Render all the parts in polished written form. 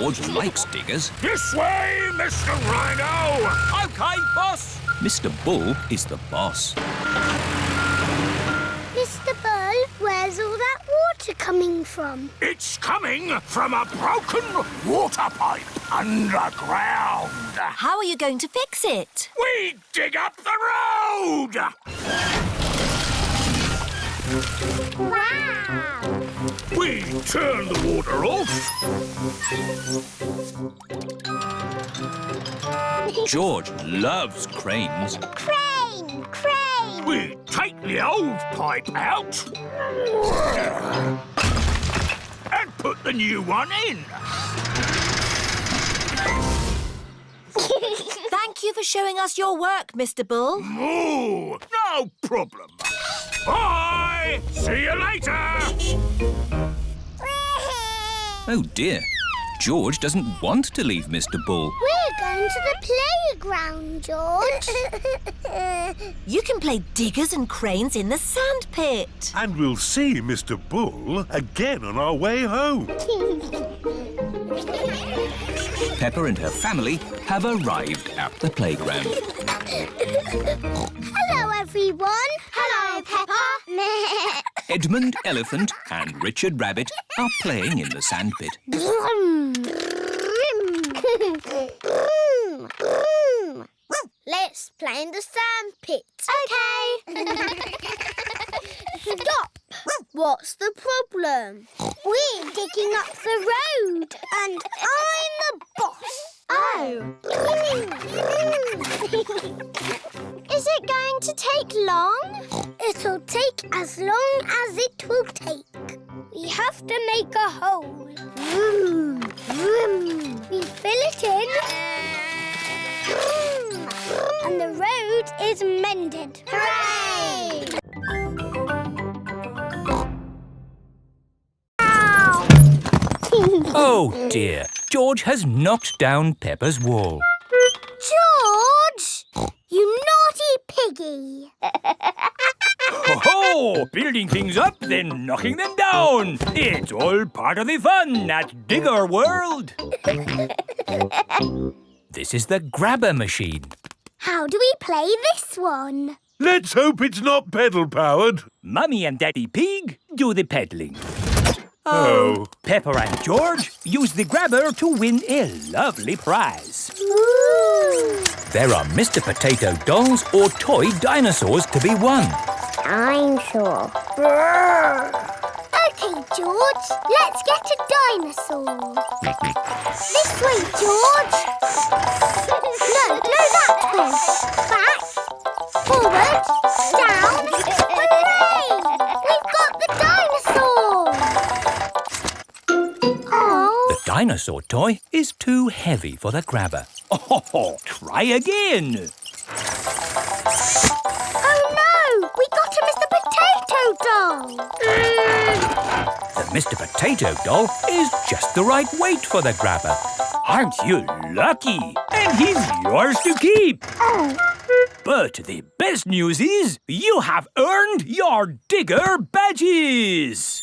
George likes diggers. This way, Mr. Rhino! OK, boss. Mr. Bull is the boss. Mr. Bull, where's all that water coming from? It's coming from a broken water pipe underground. How are you going to fix it? We dig up the road! Wow! We turn the water off. George loves cranes. Crane! Crane! We take the old pipe out and put the new one in. Thank you for showing us your work, Mr. Bull. Moo! No problem. Bye! See you later! Oh dear, George doesn't want to leave Mr. Bull. We're going to the playground, George. You can play diggers and cranes in the sand pit. And we'll see Mr. Bull again on our way home. Peppa and her family have arrived at the playground. Hello, everyone. Hello, Peppa. Edmund Elephant and Richard Rabbit are playing in the sandpit. Let's play in the sandpit. OK. Stop. What's the problem? We're digging up the road and I'm the boss. Oh. Is it going to take long? It'll take as long as it will take. We have to make a hole. We fill it in. And the road is mended. Hooray! Oh dear, George has knocked down Peppa's wall. George! You naughty piggy! Ho-ho! Building things up, then knocking them down. It's all part of the fun at Digger World. This is the grabber machine. How do we play this one? Let's hope it's not pedal-powered. Mummy and Daddy Pig do the peddling. Oh. Peppa and George use the grabber to win a lovely prize. Ooh. There are Mr. Potato dolls or toy dinosaurs to be won. Dinosaur. OK, George, let's get a dinosaur. This way, George. No, that way. Back, forward, down. Hooray! We've got the dinosaur. Oh. The dinosaur toy is too heavy for the grabber. Oh, try again. Oh no! We got a Mr. Potato doll! The Mr. Potato doll is just the right weight for the grabber. Aren't you lucky? And he's yours to keep. Oh. But the best news is you have earned your digger badges.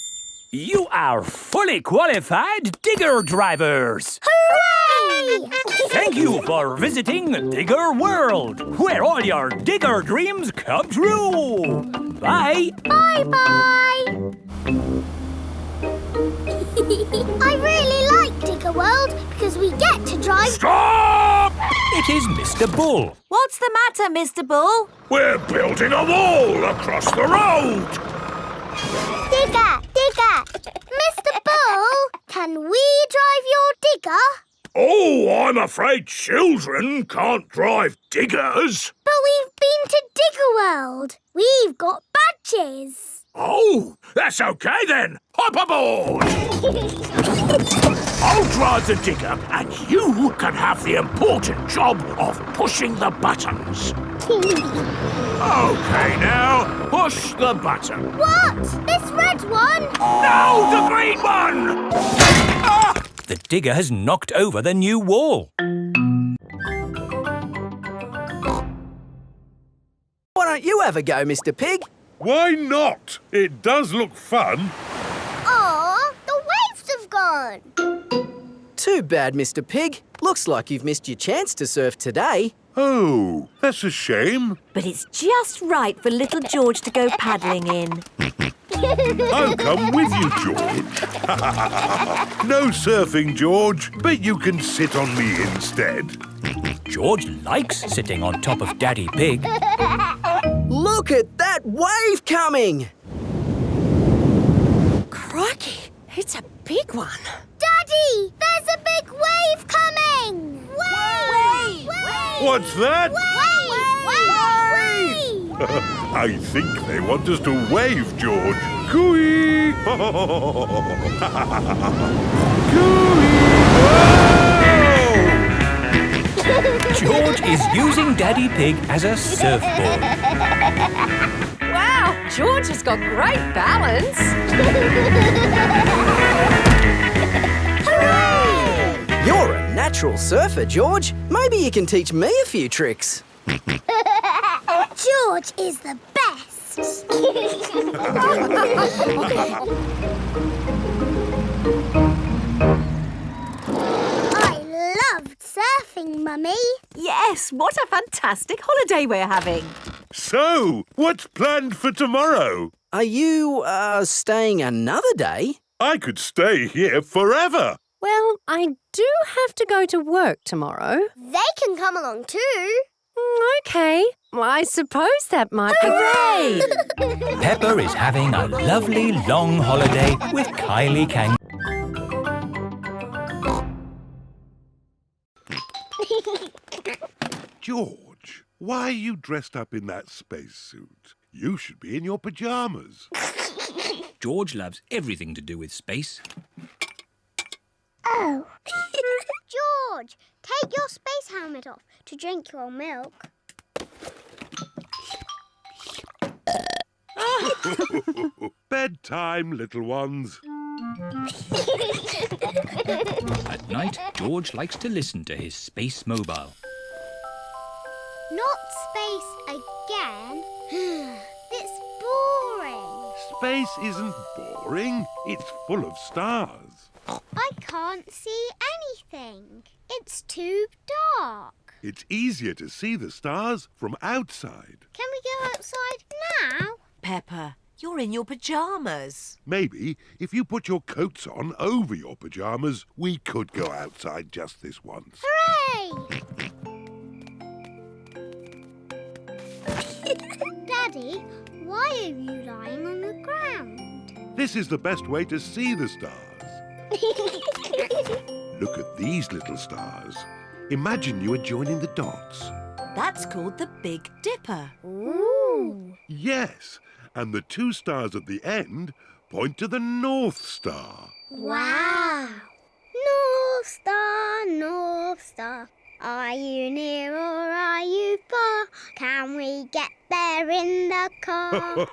You are fully qualified digger drivers. Hooray! Thank you for visiting Digger World, where all your digger dreams come true. Bye. Bye-bye. I really like Digger World because we get to drive... Stop! It is Mr. Bull. What's the matter, Mr. Bull? We're building a wall across the road. Digger! Mr. Bull, can we drive your digger? Oh, I'm afraid children can't drive diggers. But we've been to Digger World. We've got badges. Oh, that's OK then. Hop aboard. I'll drive the digger and you can have the important job of pushing the buttons. OK now, push the button. What? This red one? No, the green one! Ah! The digger has knocked over the new wall. Why don't you ever go, Mr. Pig? Why not? It does look fun. Aw, the waves have gone. Too bad, Mr. Pig. Looks like you've missed your chance to surf today. Oh, that's a shame. But it's just right for little George to go paddling in. I'll come with you, George. No surfing, George, but you can sit on me instead. George likes sitting on top of Daddy Pig. Look at that wave coming! Crikey, it's a big one. Daddy, there's a big wave coming! Wave! What's that? Wave! I think they want us to wave, George. Cooey! Cooey! George is using Daddy Pig as a surfboard. Wow, George has got great balance. Hooray! You're a natural surfer, George. Maybe you can teach me a few tricks. George is the best. I loved surfing, Mummy. Yes, what a fantastic holiday we're having. So, what's planned for tomorrow? Are you, staying another day? I could stay here forever. Well, I do have to go to work tomorrow. They can come along too. OK. Well, I suppose that might be... Hooray! Peppa is having a lovely long holiday with Kylie Kangaroo. George, why are you dressed up in that spacesuit? You should be in your pyjamas. George loves everything to do with space. Oh. George, take your space helmet off to drink your milk. Bedtime, little ones. At night, George likes to listen to his space mobile. Not space again. It's boring. Space isn't boring. It's full of stars. I can't see anything. It's too dark. It's easier to see the stars from outside. Can we go outside now? Peppa, you're in your pyjamas. Maybe if you put your coats on over your pyjamas, we could go outside just this once. Hooray! Daddy, why are you lying on the ground? This is the best way to see the stars. Look at these little stars. Imagine you are joining the dots. That's called the Big Dipper. Ooh. Yes, and the two stars at the end point to the North Star. Wow. North Star, are you near or are you far? Can we get there in the car?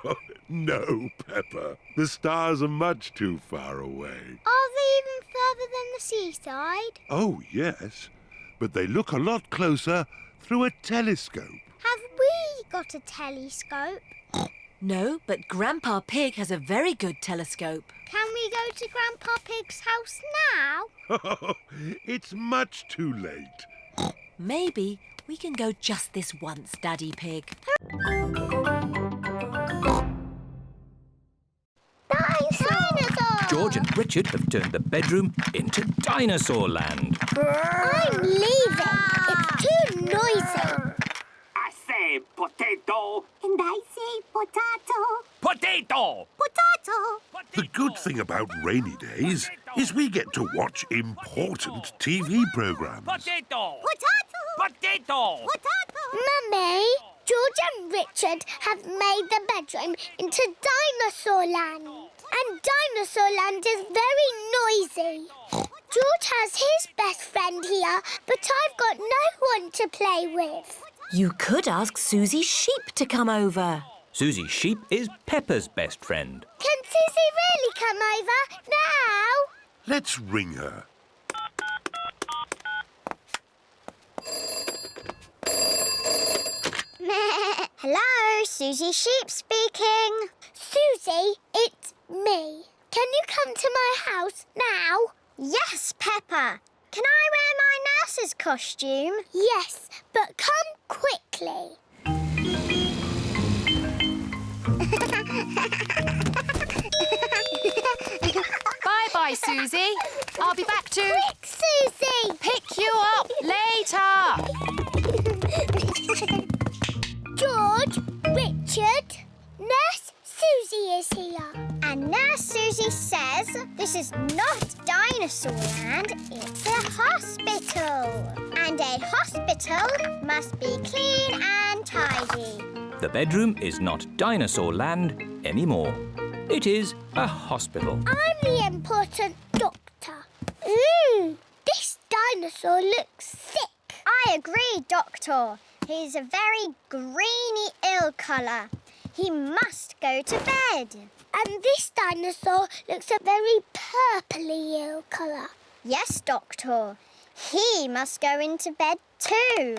No, Peppa. The stars are much too far away. Are they even further than the seaside? Oh, yes. But they look a lot closer through a telescope. Have we got a telescope? No, but Grandpa Pig has a very good telescope. Can we go to Grandpa Pig's house now? It's much too late. Maybe we can go just this once, Daddy Pig. Dinosaur! George and Richard have turned the bedroom into Dinosaur Land. I'm leaving. It's too noisy. I say potato. And I say potato. Potato! Potato. The good thing about rainy days is we get to watch important TV programs. Potato! Potato. Potato! Potato. Mummy, George and Richard have made the bedroom into Dinosaur Land. And Dinosaur Land is very noisy. George has his best friend here, but I've got no one to play with. You could ask Susie Sheep to come over. Susie Sheep is Peppa's best friend. Can Susie really come over now? Let's ring her. Hello, Susie Sheep speaking. Susie, it's me. Can you come to my house now? Yes, Peppa. Can I wear my nurse's costume? Yes, but come quickly. Bye-bye, Susie. I'll be back to Quick, Susie! pick you up later. George, Richard, Nurse Susie is here. And Nurse Susie says this is not Dinosaur Land, it's a hospital. And a hospital must be clean and tidy. The bedroom is not Dinosaur Land anymore. It is a hospital. I'm the important doctor. This dinosaur looks sick. I agree, Doctor. He's a very greeny ill colour. He must go to bed. And this dinosaur looks a very purpley ill colour. Yes, Doctor. He must go into bed too.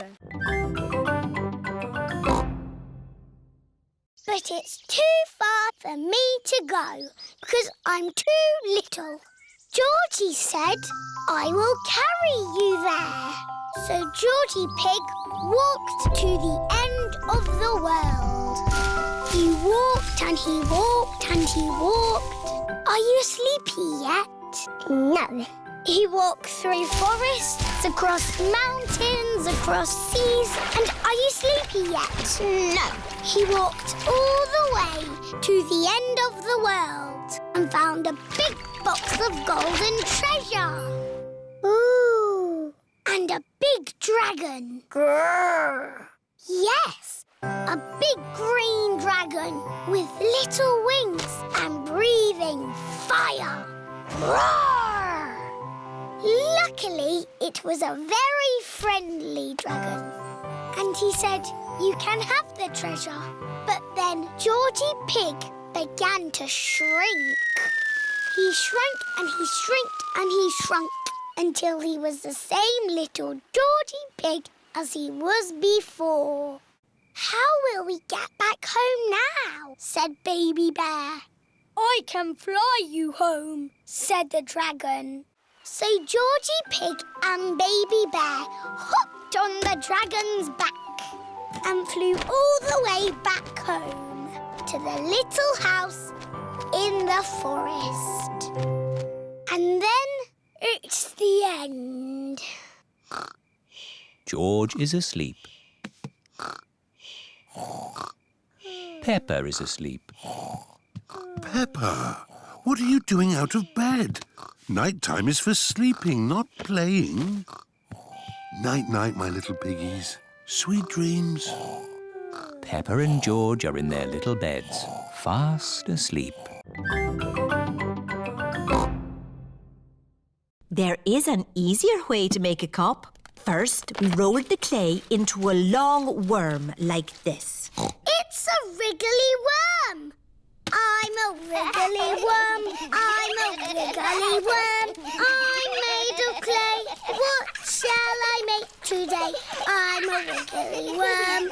But it's too far for me to go because I'm too little. Georgie said, I will carry you there. So Georgie Pig walked to the end of the world. He walked and he walked and he walked. Are you sleepy yet? No. He walked through forests, across mountains, across seas. And are you sleepy yet? No. He walked all the way to the end of the world and found a big box of golden treasure. Ooh. And a big dragon. Grrr. Yes, a big green dragon with little wings and breathing fire. Roar! Luckily, it was a very friendly dragon. And he said, you can have the treasure. But then Georgie Pig began to shrink. He shrank and he shrinked and he shrunk until he was the same little Georgie Pig as he was before. How will we get back home now? Said Baby Bear. I can fly you home, said the dragon. So Georgie Pig and Baby Bear hopped on the dragon's back and flew all the way back home to the little house in the forest. And then it's the end. George is asleep. Peppa is asleep. Peppa, what are you doing out of bed? Night-time is for sleeping, not playing. Night-night, my little piggies. Sweet dreams. Peppa and George are in their little beds, fast asleep. There is an easier way to make a cup. First, we roll the clay into a long worm like this. It's a wriggly worm. I'm a wriggly worm. I'm a wriggly worm. I'm made of clay. What shall I make today? I'm a wriggly worm.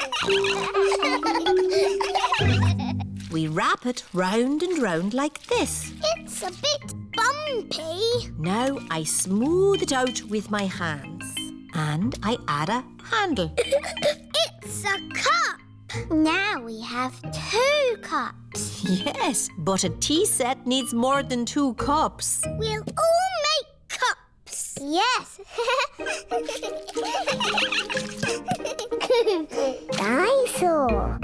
We wrap it round and round like this. It's a bit bumpy. Now I smooth it out with my hands. And I add a handle. It's a cup. Now we have 2 cups. Yes, but a tea set needs more than 2 cups. We'll all make cups. Yes. Dinosaur.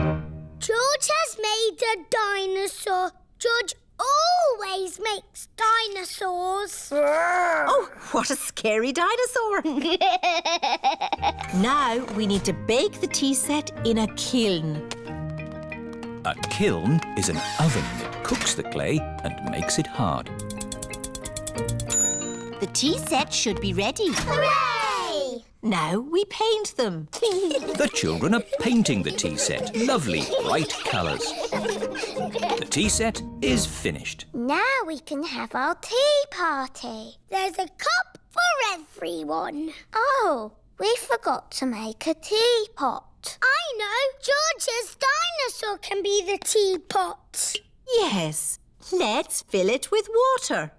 George has made a dinosaur. George always makes dinosaurs. Oh, what a scary dinosaur. Now we need to bake the tea set in a kiln. A kiln is an oven that cooks the clay and makes it hard. The tea set should be ready. Hooray! Now we paint them. The children are painting the tea set. Lovely, bright colours. The tea set is finished. Now we can have our tea party. There's a cup for everyone. Oh, we forgot to make a teapot. I know. George's dinosaur can be the teapot. Yes, let's fill it with water.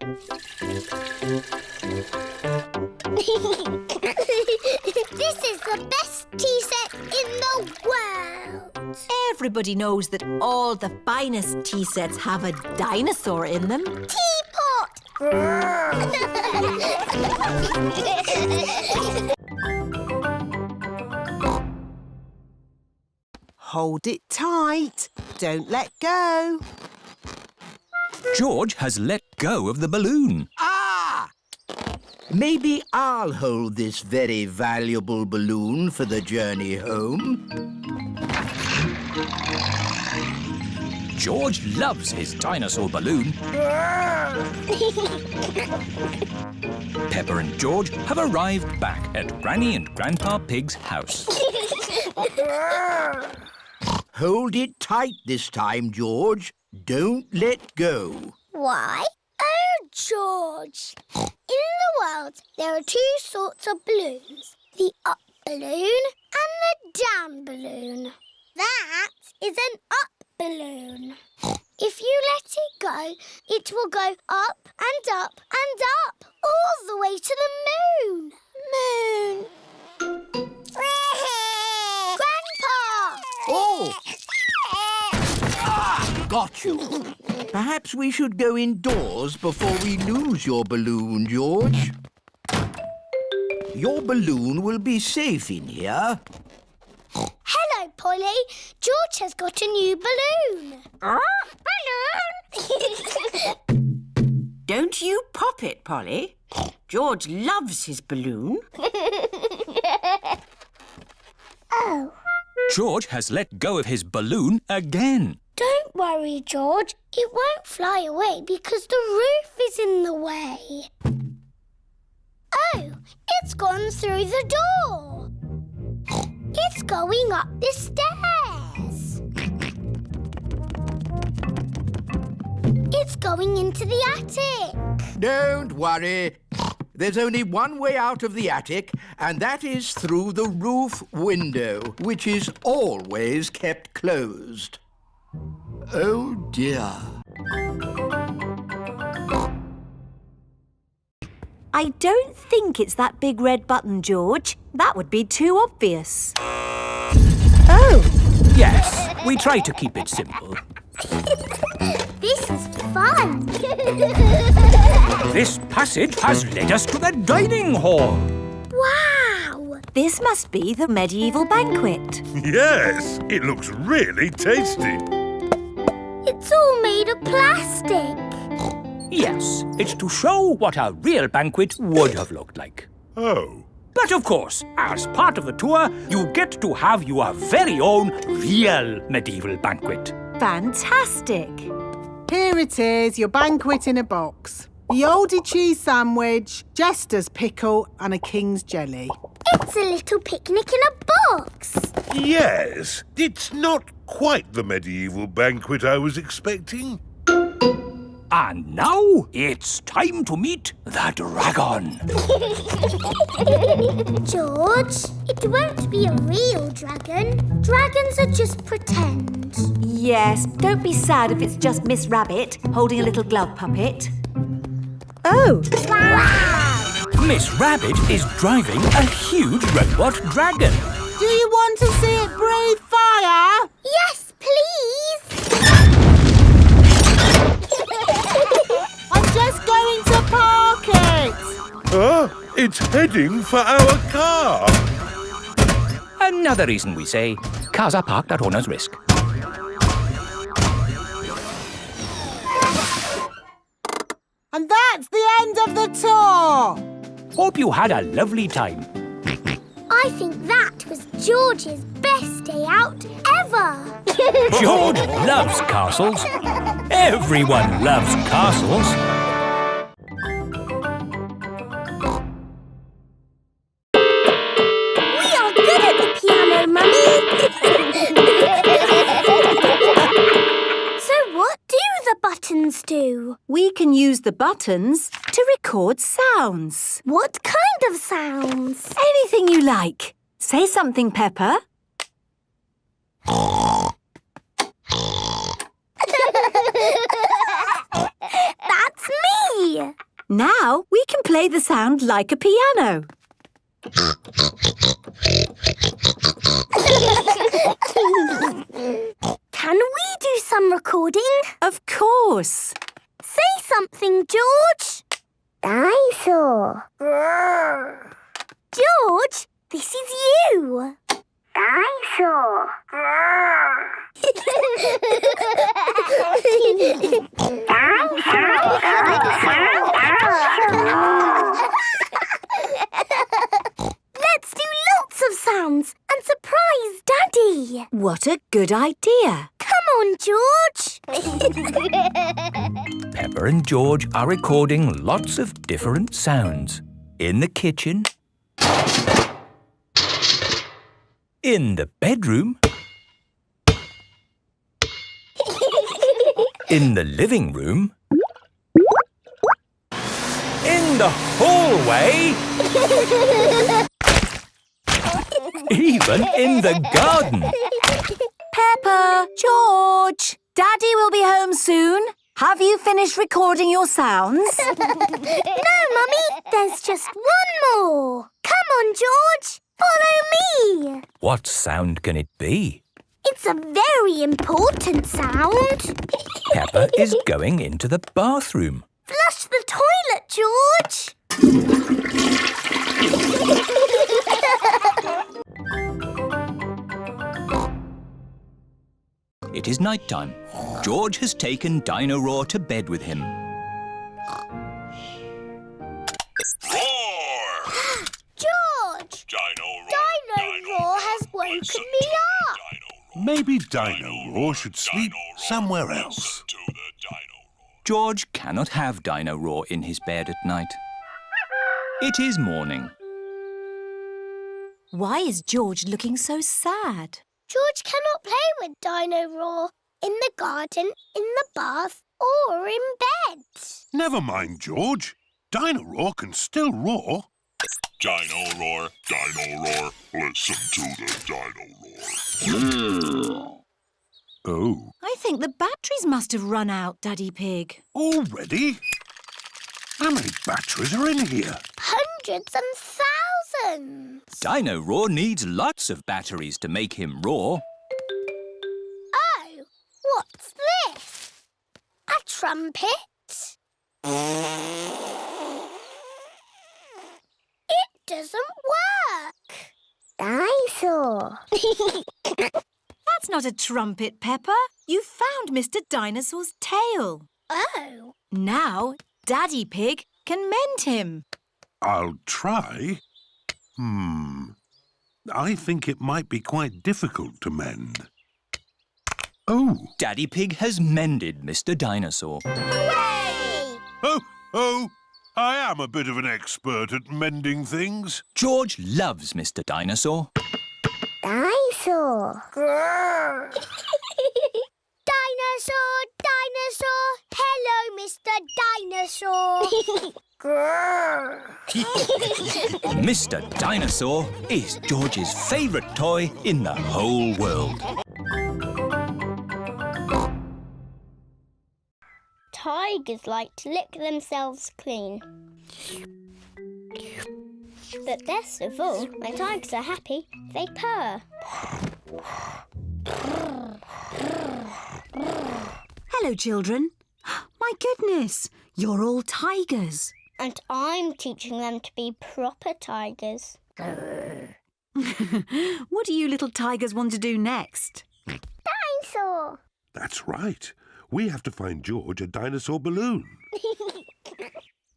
This is the best tea set in the world. Everybody knows that all the finest tea sets have a dinosaur in them. Teapot! Hold it tight. Don't let go. George has let go of the balloon. Ah! Maybe I'll hold this very valuable balloon for the journey home. George loves his dinosaur balloon. Peppa and George have arrived back at Granny and Grandpa Pig's house. Hold it tight this time, George. Don't let go. Why? Oh, George. In the world, there are two sorts of balloons. The up balloon and the down balloon. That is an up balloon. If you let it go, it will go up and up and up, all the way to the moon. Moon. Grandpa! Oh! Got you. Perhaps we should go indoors before we lose your balloon, George. Your balloon will be safe in here. Hello, Polly. George has got a new balloon. Balloon! Don't you pop it, Polly. George loves his balloon. Oh. George has let go of his balloon again. Don't worry, George. It won't fly away because the roof is in the way. Oh, it's gone through the door. It's going up the stairs. It's going into the attic. Don't worry. There's only one way out of the attic, and that is through the roof window, which is always kept closed. Oh, dear. I don't think it's that big red button, George. That would be too obvious. Oh! Yes, we try to keep it simple. This is fun. This passage has led us to the dining hall. Wow! This must be the medieval banquet. Yes, it looks really tasty. It's all made of plastic. Yes, it's to show what a real banquet would have looked like. Oh. But of course, as part of the tour, you get to have your very own real medieval banquet. Fantastic! Here it is, your banquet in a box. The oldie cheese sandwich, jester's pickle and a king's jelly. It's a little picnic in a box. Yes, it's not quite the medieval banquet I was expecting. And now it's time to meet the dragon. George, it won't be a real dragon. Dragons are just pretend. Yes, don't be sad if it's just Miss Rabbit holding a little glove puppet. Oh! Wow! Miss Rabbit is driving a huge robot dragon. Do you want to see it breathe fire? Yes, please. I'm just going to park it. It's heading for our car. Another reason we say cars are parked at owner's risk. And that's the end of the tour. Hope you had a lovely time. I think that was George's best day out ever. George loves castles. Everyone loves castles. We are good at the piano, Mummy. So what do the buttons do? We can use the buttons to record sounds. What kind of sounds? Anything you like. Say something, Peppa. That's me. Now we can play the sound like a piano. Can we do some recording? Of course. Say something, George. Dinosaur. George, this is you. Dinosaur. Let's do lots of sounds and surprise Daddy. What a good idea. Come on, George. Peppa and George are recording lots of different sounds. In the kitchen, in the bedroom, in the living room, in the hallway, even in the garden. Peppa, George, Daddy will be home soon. Have you finished recording your sounds? No, Mummy, there's just one more. Come on, George, follow me. What sound can it be? It's a very important sound. Peppa is going into the bathroom. Flush the toilet, George. It is night time. George has taken Dino to bed with him. George! Dino has woken me up. Maybe Dino should sleep somewhere else. George cannot have Dino in his bed at night. It is morning. Why is George looking so sad? George cannot play with Dino in the garden, in the bath, or in bed. Never mind, George. Dino can still roar. Dino roar, listen to the dino roar. Oh. I think the batteries must have run out, Daddy Pig. Already? How many batteries are in here? Hundreds and thousands. Dino needs lots of batteries to make him roar. Oh, what's this? A trumpet? It doesn't work. Dinosaur. That's not a trumpet, Peppa. You found Mr. Dinosaur's tail. Oh. Now, Daddy Pig can mend him. I'll try. I think it might be quite difficult to mend. Oh. Daddy Pig has mended Mr. Dinosaur. Hooray! Oh, I am a bit of an expert at mending things. George loves Mr. Dinosaur. Dinosaur. Dinosaur, dinosaur. Hello, Mr. Dinosaur. Mr. Dinosaur is George's favourite toy in the whole world. Tigers like to lick themselves clean. But best of all, when tigers are happy, they purr. Hello, children. My goodness, you're all tigers. And I'm teaching them to be proper tigers. What do you little tigers want to do next? Dinosaur! That's right. We have to find George a dinosaur balloon.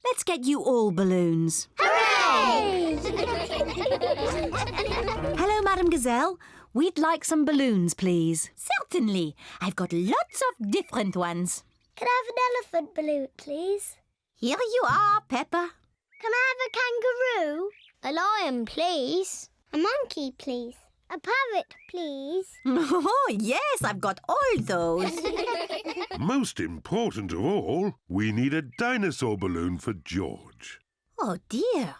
Let's get you all balloons. Hooray! Hello, Madam Gazelle. We'd like some balloons, please. Certainly. I've got lots of different ones. Can I have an elephant balloon, please? Here you are, Peppa. Can I have a kangaroo? A lion, please. A monkey, please. A parrot, please. Oh, yes, I've got all those. Most important of all, we need a dinosaur balloon for George. Oh, dear.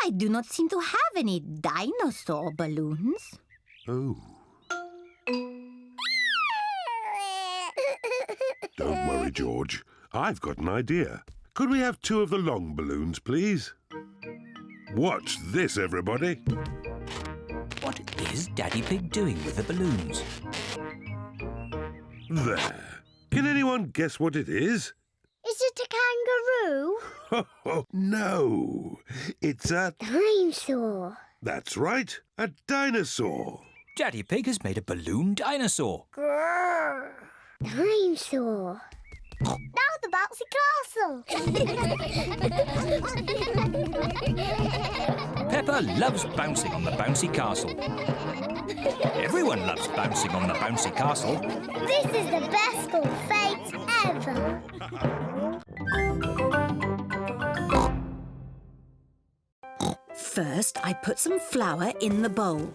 I do not seem to have any dinosaur balloons. Oh. Don't worry, George. I've got an idea. Could we have 2 of the long balloons, please? Watch this, everybody. What is Daddy Pig doing with the balloons? There. Can anyone guess what it is? Is it a kangaroo? No. It's a... Dinosaur. That's right. A dinosaur. Daddy Pig has made a balloon dinosaur. Grrr. Dinosaur. Now the bouncy castle. Peppa loves bouncing on the bouncy castle. Everyone loves bouncing on the bouncy castle. This is the best school fete ever. First, I put some flour in the bowl.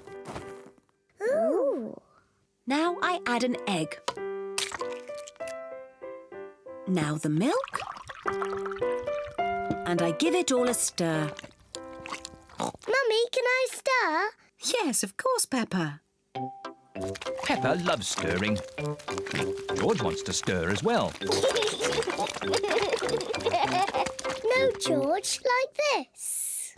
Ooh. Now I add an egg. Now the milk. And I give it all a stir. Mummy, can I stir? Yes, of course, Peppa. Peppa loves stirring. George wants to stir as well. No, George, like this.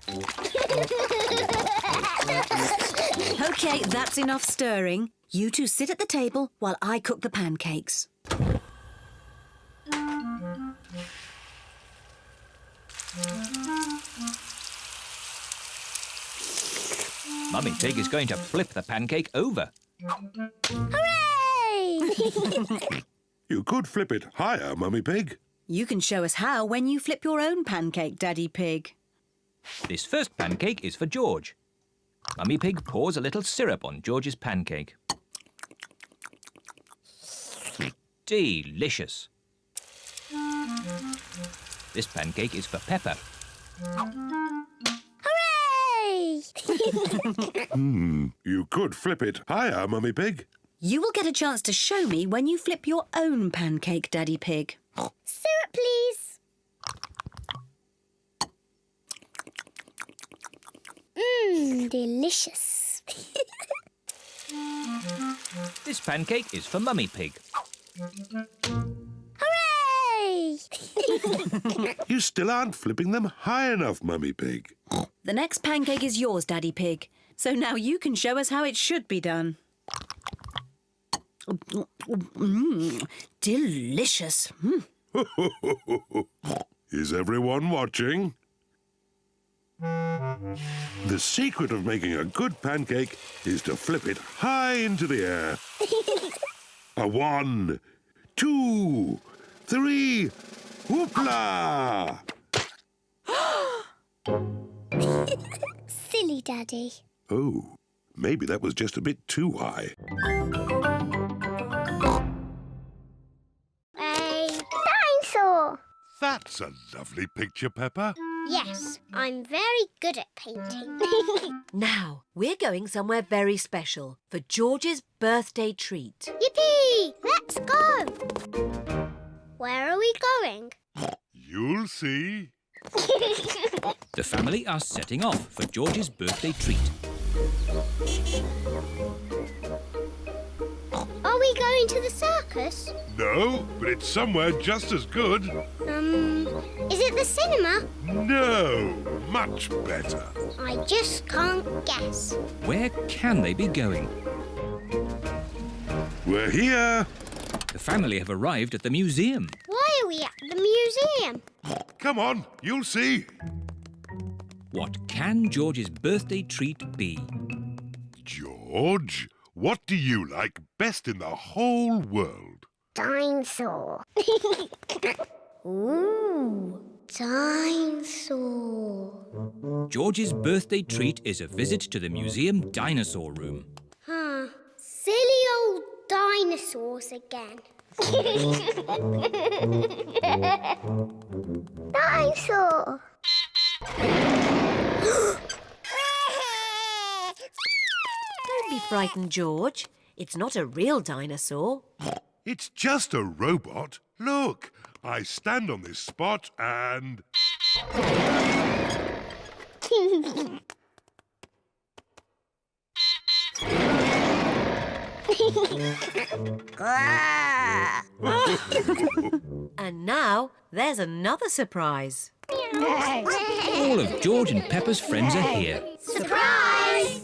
OK, that's enough stirring. You two sit at the table while I cook the pancakes. Mummy Pig is going to flip the pancake over. Hooray! You could flip it higher, Mummy Pig. You can show us how when you flip your own pancake, Daddy Pig. This first pancake is for George. Mummy Pig pours a little syrup on George's pancake. Delicious. This pancake is for Peppa. Hooray! You could flip it higher, Mummy Pig. You will get a chance to show me when you flip your own pancake, Daddy Pig. Syrup, please. Delicious. This pancake is for Mummy Pig. Hooray! You still aren't flipping them high enough, Mummy Pig. The next pancake is yours, Daddy Pig. So now you can show us how it should be done. Delicious. Is everyone watching? The secret of making a good pancake is to flip it high into the air. A 1, 2, 3, whoopla! Silly Daddy. Oh, maybe that was just a bit too high. A dinosaur. That's a lovely picture, Peppa. Yes, I'm very good at painting. Now, we're going somewhere very special for George's birthday treat. Yippee! Let's go! Where are we going? You'll see. The family are setting off for George's birthday treat. Are we going to the circus? No, but it's somewhere just as good. Is it the cinema? No, much better. I just can't guess. Where can they be going? We're here. The family have arrived at the museum. Why are we at the museum? Come on, you'll see. What can George's birthday treat be? George, what do you like best in the whole world? Dinosaur. Ooh, dinosaur. George's birthday treat is a visit to the museum dinosaur room. Huh. Silly old dinosaurs again. Dinosaur. Don't be frightened, George. It's not a real dinosaur. It's just a robot. Look, I stand on this spot and... And now there's another surprise. All of George and Peppa's friends are here. Surprise!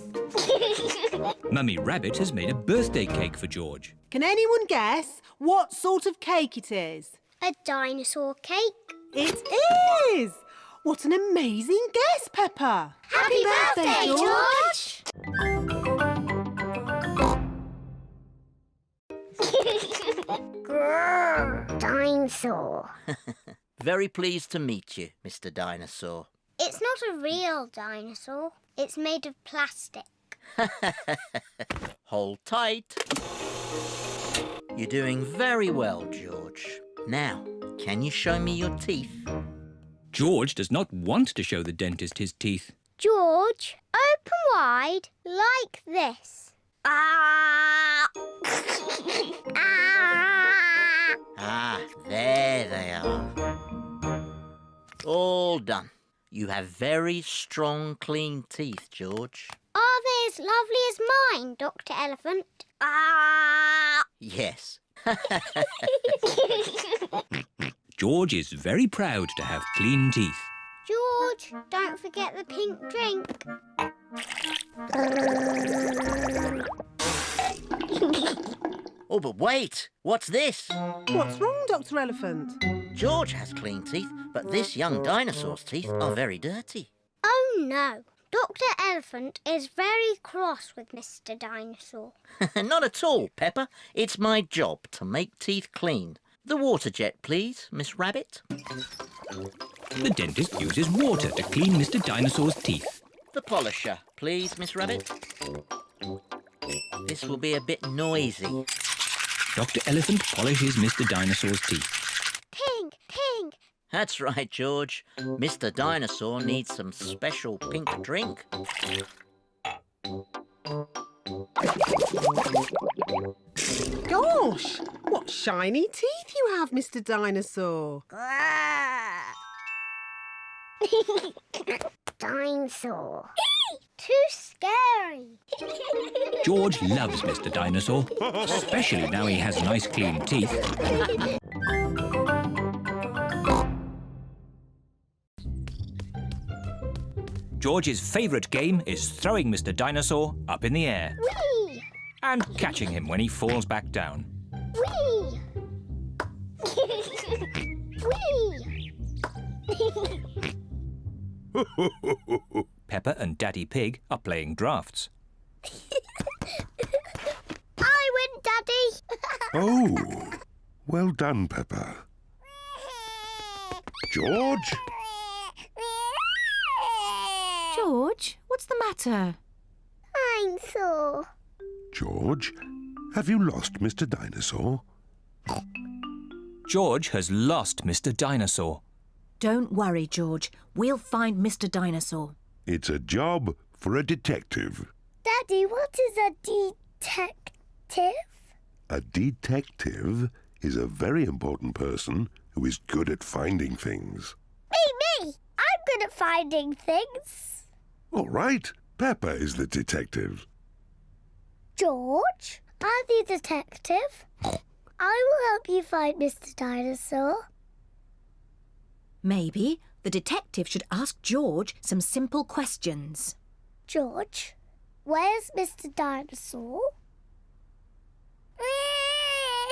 Mummy Rabbit has made a birthday cake for George. Can anyone guess what sort of cake it is? A dinosaur cake. It is! What an amazing guess, Peppa! Happy birthday, George! Grrr, dinosaur. Very pleased to meet you, Mr. Dinosaur. It's not a real dinosaur. It's made of plastic. Hold tight. You're doing very well, George. Now, can you show me your teeth? George does not want to show the dentist his teeth. George, open wide like this. Ah! Ah! Ah, there they are. All done. You have very strong, clean teeth, George. Are they as lovely as mine, Dr. Elephant? Ah! Yes. George is very proud to have clean teeth. George, don't forget the pink drink. Oh, but wait! What's this? What's wrong, Dr. Elephant? George has clean teeth, but this young dinosaur's teeth are very dirty. Oh, no. Dr. Elephant is very cross with Mr. Dinosaur. Not at all, Peppa. It's my job to make teeth clean. The water jet, please, Miss Rabbit. The dentist uses water to clean Mr. Dinosaur's teeth. The polisher, please, Miss Rabbit. This will be a bit noisy. Dr. Elephant polishes Mr. Dinosaur's teeth. Pink, pink. That's right, George. Mr. Dinosaur needs some special pink drink. Gosh, what shiny teeth you have, Mr. Dinosaur. Dinosaur. Too scary. George loves Mr. Dinosaur, especially now he has nice clean teeth. George's favourite game is throwing Mr. Dinosaur up in the air. Whee! And catching him when he falls back down. Whee! Whee! Peppa and Daddy Pig are playing drafts. I win, Daddy. Oh, well done, Peppa. George? George, what's the matter? I'm sore. George, have you lost Mr. Dinosaur? George has lost Mr. Dinosaur. Don't worry, George. We'll find Mr. Dinosaur. It's a job for a detective. Daddy, what is a detective? A detective is a very important person who is good at finding things. Me! I'm good at finding things. All right, Peppa is the detective. George, I'm the detective. I will help you find Mr. Dinosaur. Maybe the detective should ask George some simple questions. George, where's Mr. Dinosaur?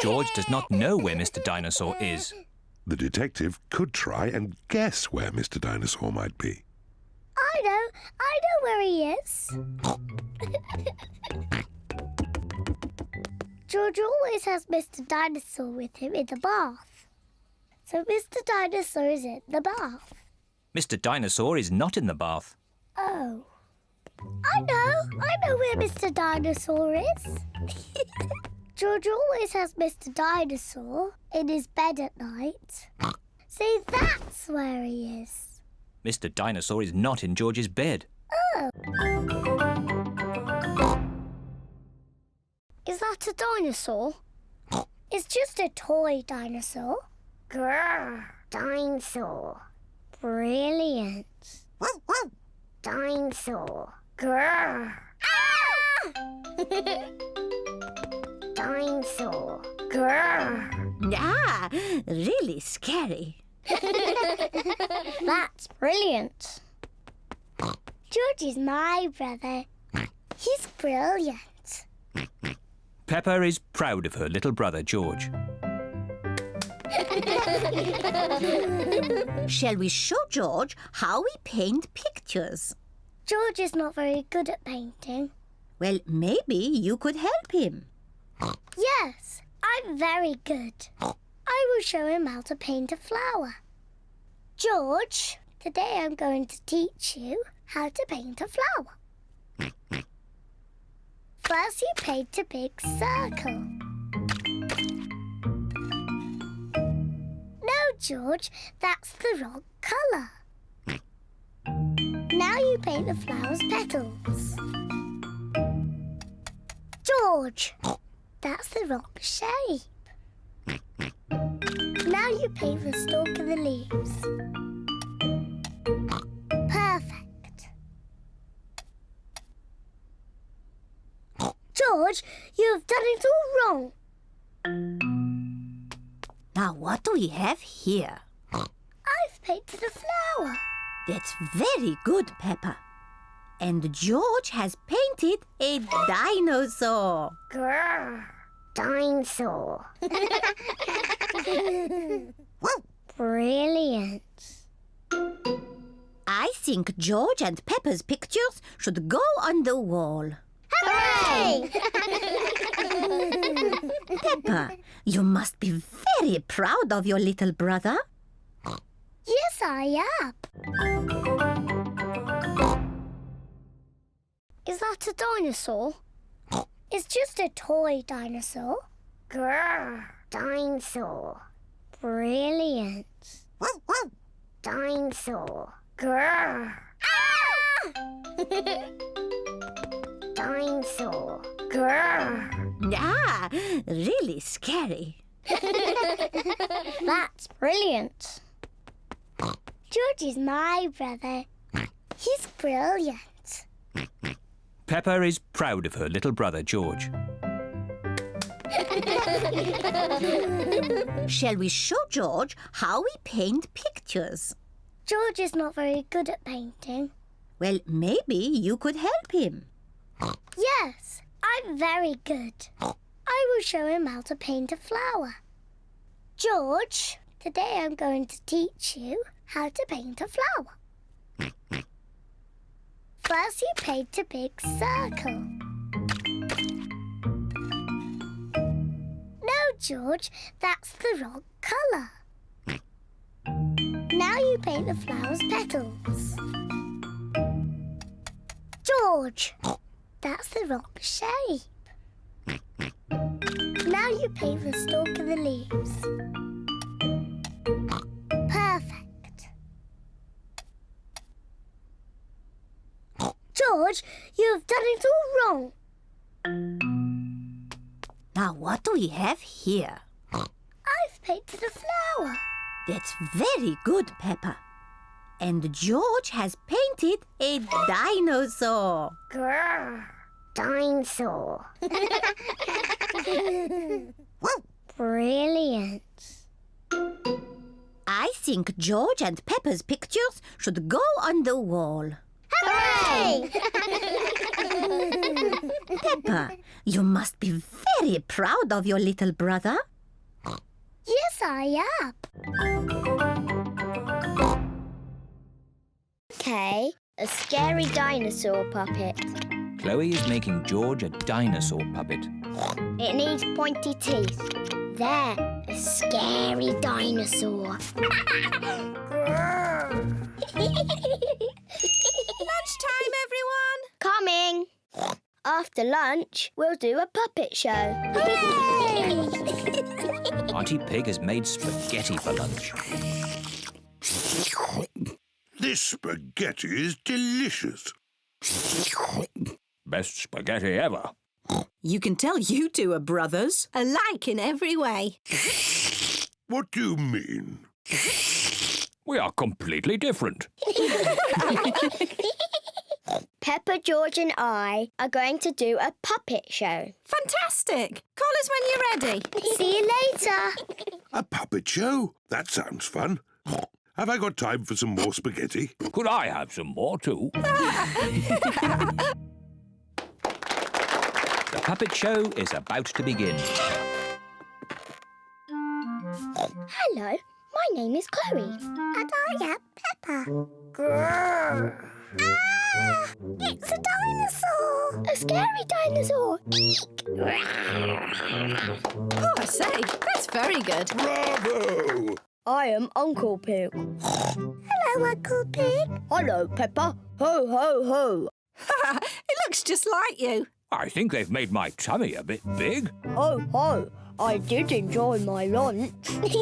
George does not know where Mr. Dinosaur is. The detective could try and guess where Mr. Dinosaur might be. I know where he is. George always has Mr. Dinosaur with him in the bath. So Mr. Dinosaur is in the bath. Mr. Dinosaur is not in the bath. Oh. I know where Mr. Dinosaur is. George always has Mr. Dinosaur in his bed at night. See, that's where he is. Mr. Dinosaur is not in George's bed. Oh. Is that a dinosaur? It's just a toy dinosaur. Grrr, dinosaur. Brilliant. Dinosaur. Grrr. Ah! Dinosaur. Grrr. Ah, really scary. That's brilliant. George is my brother. He's brilliant. Peppa is proud of her little brother, George. Shall we show George how we paint pictures? George is not very good at painting. Well, maybe you could help him. Yes, I'm very good. I will show him how to paint a flower. George, today I'm going to teach you how to paint a flower. First, you paint a big circle. No, George, that's the wrong colour. Now you paint the flower's petals. George, that's the wrong shape. Now you paint the stalk of the leaves. Perfect. George, you've done it all wrong. Now, what do we have here? I've painted a flower. That's very good, Peppa. And George has painted a dinosaur. Grrr, dinosaur. Brilliant. I think George and Peppa's pictures should go on the wall. Hooray! Peppa, you must be very proud of your little brother. Yes, I am. Is that a dinosaur? It's just a toy dinosaur. Grrr, dinosaur. Brilliant. Dinosaur. Grrr. Ah! Dinosaur. Grrr. Ah, really scary. That's brilliant. George is my brother. He's brilliant. Peppa is proud of her little brother, George. Shall we show George how we paint pictures? George is not very good at painting. Well, maybe you could help him. Yes, I'm very good. I will show him how to paint a flower. George, today I'm going to teach you how to paint a flower. First, you paint a big circle. No, George, that's the wrong colour. Now you paint the flower's petals. George, that's the wrong shape. Now you paint the stalk of the leaves. Perfect. George, you've done it all wrong. Now, what do we have here? I've painted a flower. That's very good, Peppa. And George has painted a dinosaur. Grrr, dinosaur. Brilliant. I think George and Peppa's pictures should go on the wall. Hooray! Peppa, you must be very proud of your little brother. Yes, I am. Okay, a scary dinosaur puppet. Chloe is making George a dinosaur puppet. It needs pointy teeth. There, a scary dinosaur. Lunchtime, everyone! Coming. After lunch, we'll do a puppet show. Hooray! Auntie Pig has made spaghetti for lunch. This spaghetti is delicious. Best spaghetti ever. You can tell you two are brothers, alike in every way. What do you mean? We are completely different. Peppa, George and I are going to do a puppet show. Fantastic! Call us when you're ready. See you later. A puppet show? That sounds fun. Have I got time for some more spaghetti? Could I have some more too? The puppet show is about to begin. Hello, my name is Chloe. And I am Peppa. Grrr. Ah! It's a dinosaur! A scary dinosaur! Eek! Oh, I say, that's very good. Bravo! I am Uncle Pig. Hello, Uncle Pig. Hello, Peppa. Ho, ho, ho. It looks just like you. I think they've made my tummy a bit big. Ho, ho. I did enjoy my lunch. Uncle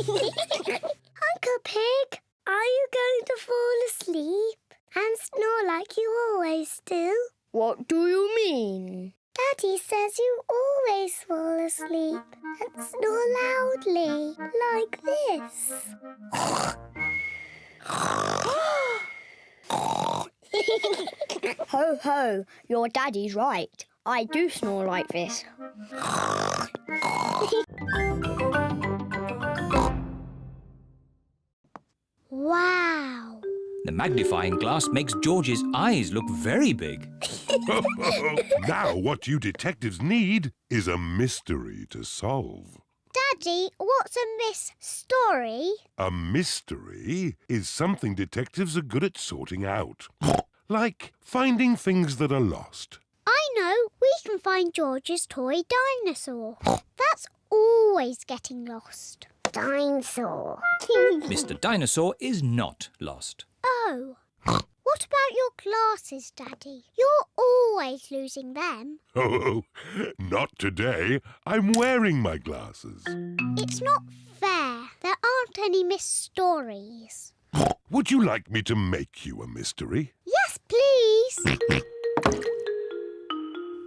Pig, are you going to fall asleep and snore like you always do? What do you mean? Daddy says you always fall asleep and snore loudly, like this. Ho, ho. Your daddy's right. I do snore like this. Wow. The magnifying glass makes George's eyes look very big. Now what you detectives need is a mystery to solve. Daddy, what's a story? A mystery is something detectives are good at sorting out. Like finding things that are lost. I know. We can find George's toy dinosaur. That's always getting lost. Dinosaur. Mr. Dinosaur is not lost. Oh. What about your glasses, Daddy? You're always losing them. Oh, not today. I'm wearing my glasses. It's not fair. There aren't any stories. Would you like me to make you a mystery? Yes, please.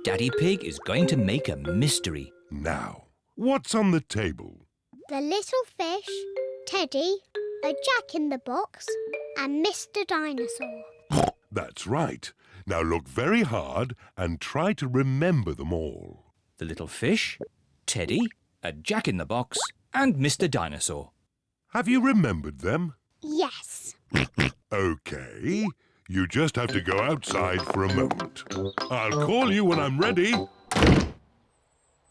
Daddy Pig is going to make a mystery. Now, what's on the table? The little fish, Teddy, a jack-in-the-box, and Mr. Dinosaur. That's right. Now look very hard and try to remember them all. The little fish, Teddy, a jack-in-the-box, and Mr. Dinosaur. Have you remembered them? Yes. OK. You just have to go outside for a moment. I'll call you when I'm ready.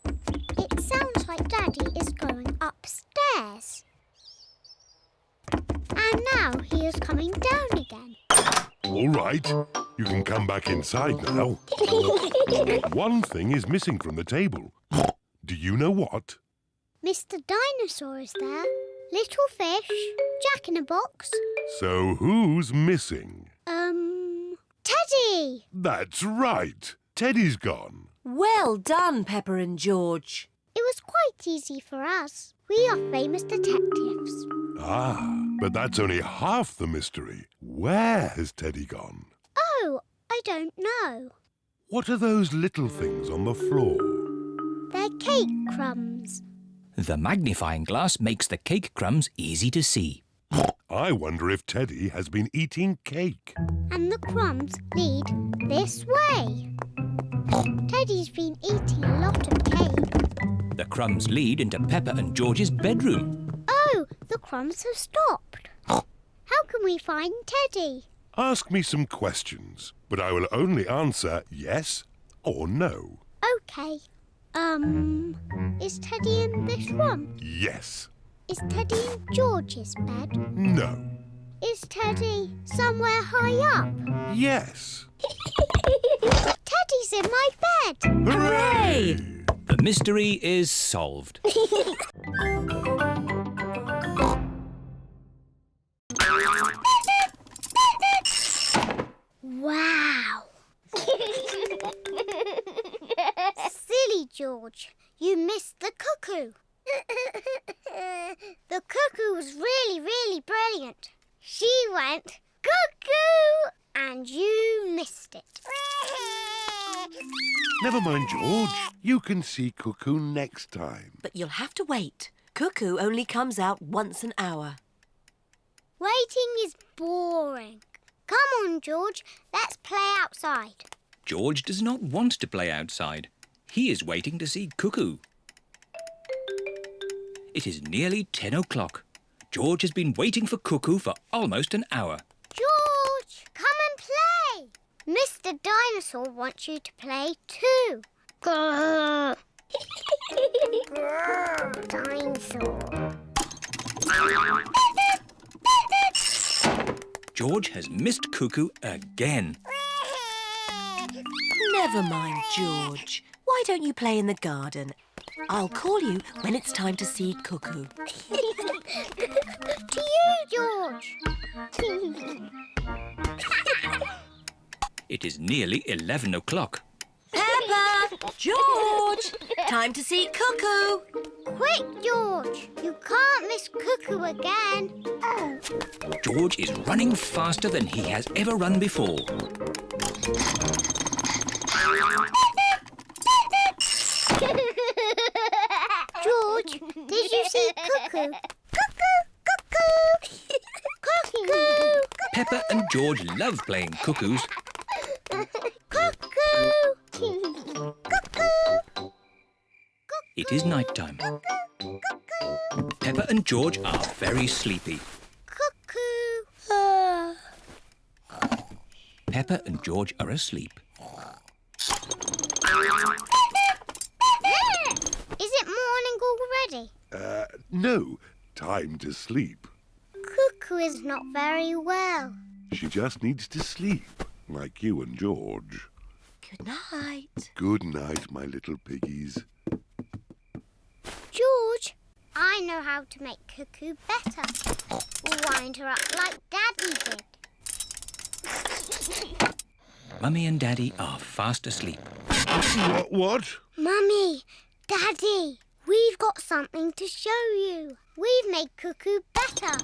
It sounds like Daddy is going upstairs. And now he is coming down again. All right. You can come back inside now. One thing is missing from the table. Do you know what? Mr. Dinosaur is there. Little fish, jack-in-a-box. So who's missing? Teddy! That's right. Teddy's gone. Well done, Peppa and George. It was quite easy for us. We are famous detectives. Ah, but that's only half the mystery. Where has Teddy gone? Oh, I don't know. What are those little things on the floor? They're cake crumbs. The magnifying glass makes the cake crumbs easy to see. I wonder if Teddy has been eating cake. And the crumbs lead this way. Teddy's been eating a lot of cake. The crumbs lead into Peppa and George's bedroom. Oh, the crumbs have stopped. How can we find Teddy? Ask me some questions, but I will only answer yes or no. OK. Is Teddy in this room? Yes. Is Teddy in George's bed? No. Is Teddy somewhere high up? Yes. Teddy's in my bed! Hooray! The mystery is solved. Wow! Silly George, you missed the cuckoo. The cuckoo was really brilliant. She went cuckoo and you missed it. Never mind, George. You can see Cuckoo next time. But you'll have to wait. Cuckoo only comes out once an hour. Waiting is boring. Come on, George. Let's play outside. George does not want to play outside. He is waiting to see Cuckoo. It is nearly 10 o'clock. George has been waiting for Cuckoo for almost an hour. George, come and play. Mr. Dinosaur wants you to play too. Grrr. Grrr, Dinosaur. George has missed Cuckoo again. Never mind, George. Why don't you play in the garden? I'll call you when it's time to see Cuckoo. To you, George. It is nearly 11 o'clock. Peppa! George! Time to see Cuckoo. Quick, George. You can't miss Cuckoo again. George is running faster than he has ever run before. George, did you see Cuckoo? Cuckoo! Cuckoo! Cuckoo! Peppa and George love playing cuckoos. Cuckoo! Cuckoo! It is night time. Peppa and George are very sleepy. Cuckoo! Peppa and George are asleep. Is it morning already? No. Time to sleep. Cuckoo is not very well. She just needs to sleep, like you and George. Good night. Good night, my little piggies. George, I know how to make Cuckoo better. Wind her up like Daddy did. Mummy and Daddy are fast asleep. What? Mummy, Daddy, we've got something to show you. We've made Cuckoo better.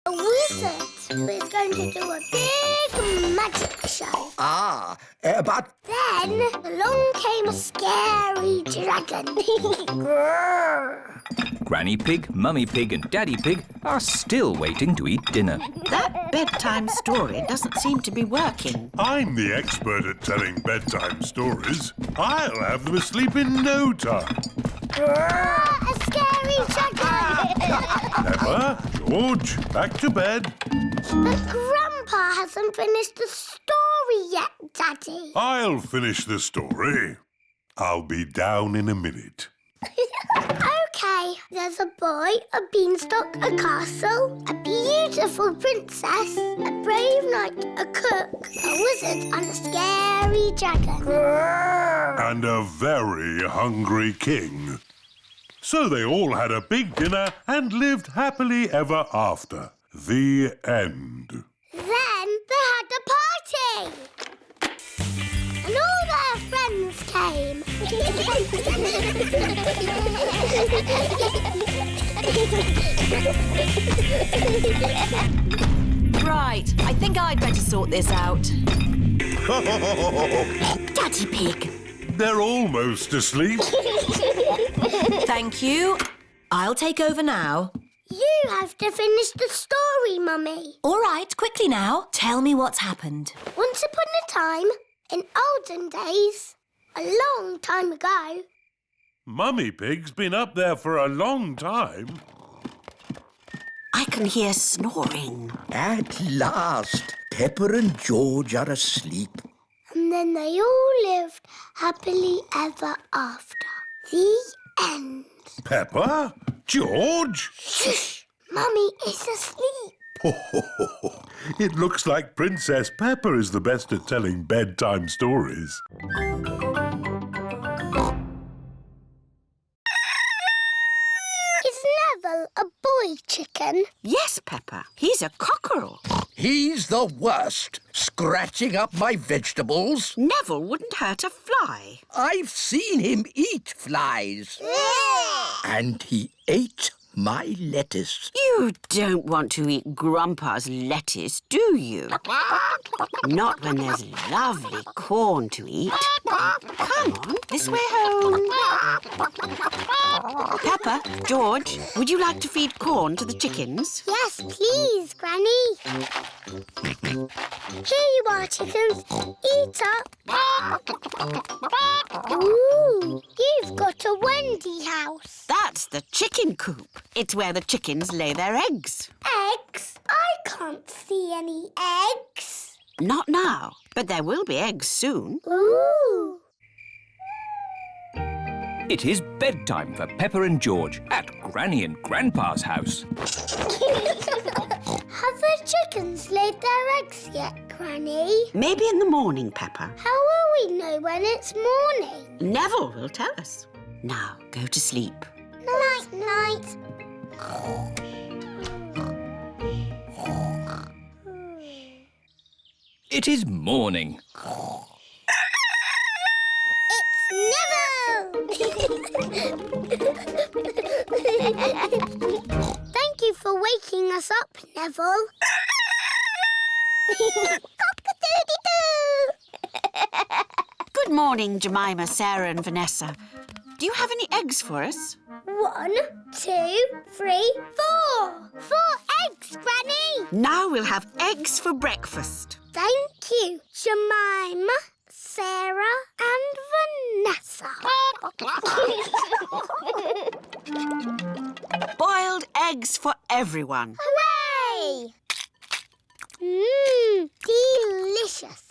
A wizard who is going to do a big magic show. But... Then along came a scary dragon. Granny Pig, Mummy Pig and Daddy Pig are still waiting to eat dinner. That bedtime story doesn't seem to be working. I'm the expert at telling bedtime stories. I'll have them asleep in no time. A scary dragon. Peppa, George, back to bed. But Grandpa hasn't finished the story yet, Daddy. I'll finish the story. I'll be down in a minute. OK, there's a boy, a beanstalk, a castle, a beautiful princess, a brave knight, a cook, a wizard and a scary dragon. And a very hungry king. So they all had a big dinner and lived happily ever after. The end. Then they had a party. And all their friends came. Right, I think I'd better sort this out. Daddy Pig. They're almost asleep. Thank you. I'll take over now. You have to finish the story, Mummy. All right, quickly now. Tell me what's happened. Once upon a time, in olden days, a long time ago... Mummy Pig's been up there for a long time. I can hear snoring. At last, Peppa and George are asleep. And then they all lived happily ever after. The end. Peppa? George? Shh! Mummy is asleep. It looks like Princess Peppa is the best at telling bedtime stories. Is Neville a boy chicken? Yes, Peppa. He's a cockerel. He's the worst, scratching up my vegetables. Neville wouldn't hurt a fly. I've seen him eat flies. And he ate my lettuce. You don't want to eat Grandpa's lettuce, do you? Not when there's lovely corn to eat. Come on, this way home. Peppa, George, would you like to feed corn to the chickens? Yes, please, Granny. Here you are, chickens. Eat up. Ooh, you've got a Wendy house. That's the chicken coop. It's where the chickens lay their eggs. Eggs? I can't see any eggs. Not now, but there will be eggs soon. Ooh. It is bedtime for Peppa and George at Granny and Grandpa's house. Have the chickens laid their eggs yet, Granny? Maybe in the morning, Peppa. How will we know when it's morning? Neville will tell us. Now, go to sleep. Night, night. It is morning. Thank you for waking us up, Neville. Good morning, Jemima, Sarah and Vanessa. Do you have any eggs for us? 1, 2, 3, 4. 4 eggs, Granny. Now we'll have eggs for breakfast. Thank you, Jemima, Sarah and Vanessa. Boiled eggs for everyone. Hooray! Mmm, delicious.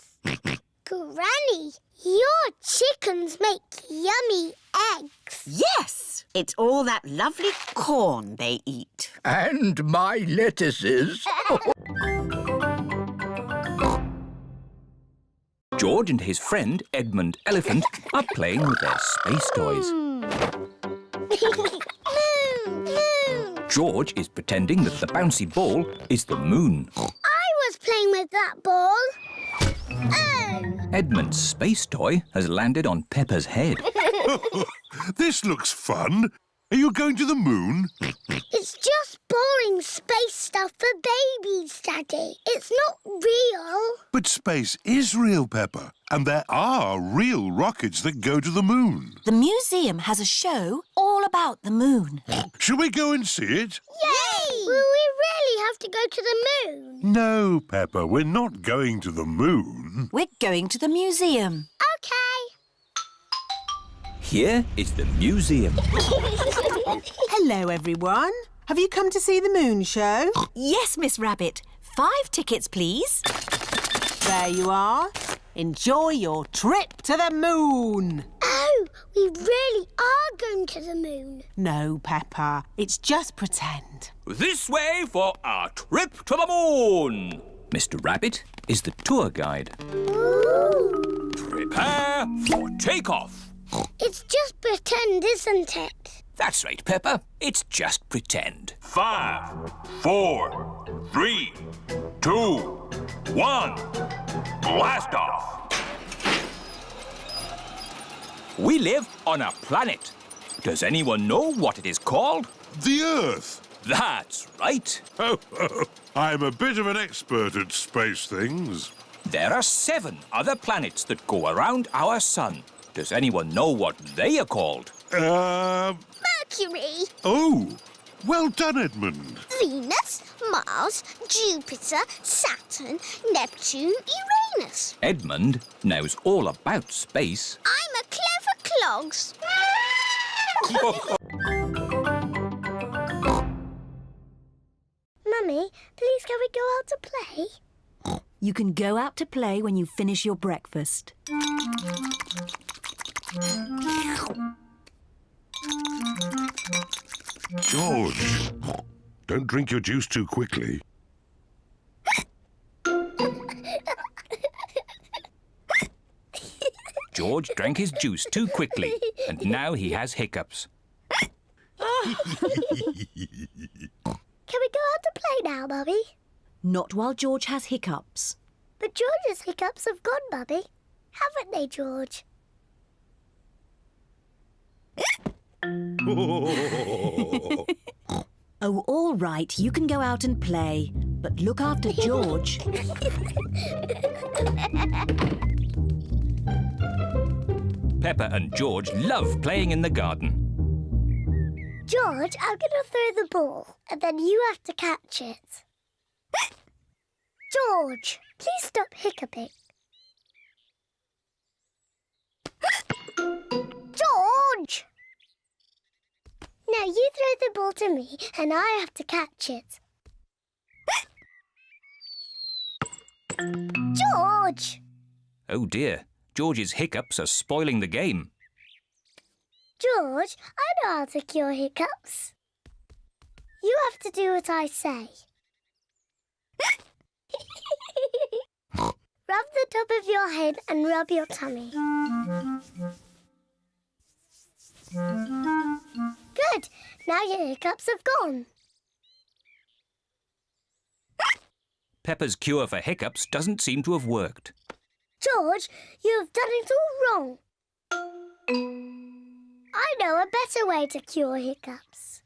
Granny, your chickens make yummy eggs. Yes, it's all that lovely corn they eat. And my lettuces. George and his friend Edmund Elephant are playing with their space toys. George is pretending that the bouncy ball is the moon. I was playing with that ball. Oh! Edmund's space toy has landed on Peppa's head. This looks fun. Are you going to the moon? It's just boring space stuff for babies, Daddy. It's not real. But space is real, Peppa. And there are real rockets that go to the moon. The museum has a show all about the moon. Shall we go and see it? Yay! Will we really have to go to the moon? No, Peppa, we're not going to the moon. We're going to the museum. OK. Here is the museum. Hello, everyone. Have you come to see the moon show? Yes, Miss Rabbit. 5 tickets, please. There you are. Enjoy your trip to the moon. Oh, we really are going to the moon. No, Peppa. It's just pretend. This way for our trip to the moon. Mr. Rabbit is the tour guide. Ooh. Prepare for takeoff. It's just pretend, isn't it? That's right, Peppa. It's just pretend. 5, 4, 3, 2, 1. Blast off. We live on a planet. Does anyone know what it is called? The Earth. That's right. I'm a bit of an expert at space things. There are 7 other planets that go around our sun. Does anyone know what they are called? Mercury, Oh, well done, Edmund. Venus, Mars, Jupiter, Saturn, Neptune, Uranus. Edmund knows all about space. I'm a clever clogs. Mummy, please can we go out to play? You can go out to play when you finish your breakfast. George, don't drink your juice too quickly. George drank his juice too quickly, and now he has hiccups. Can we go out to play now, Mummy? Not while George has hiccups. But George's hiccups have gone, Mummy. Haven't they, George? Oh, all right, you can go out and play, but look after George. Peppa and George love playing in the garden. George, I'm going to throw the ball, and then you have to catch it. George, please stop hiccuping. George! Now you throw the ball to me and I have to catch it. George! Oh dear, George's hiccups are spoiling the game. George, I know how to cure hiccups. You have to do what I say. Rub the top of your head and rub your tummy. Good. Now your hiccups have gone. Peppa's cure for hiccups doesn't seem to have worked. George, you have done it all wrong. I know a better way to cure hiccups.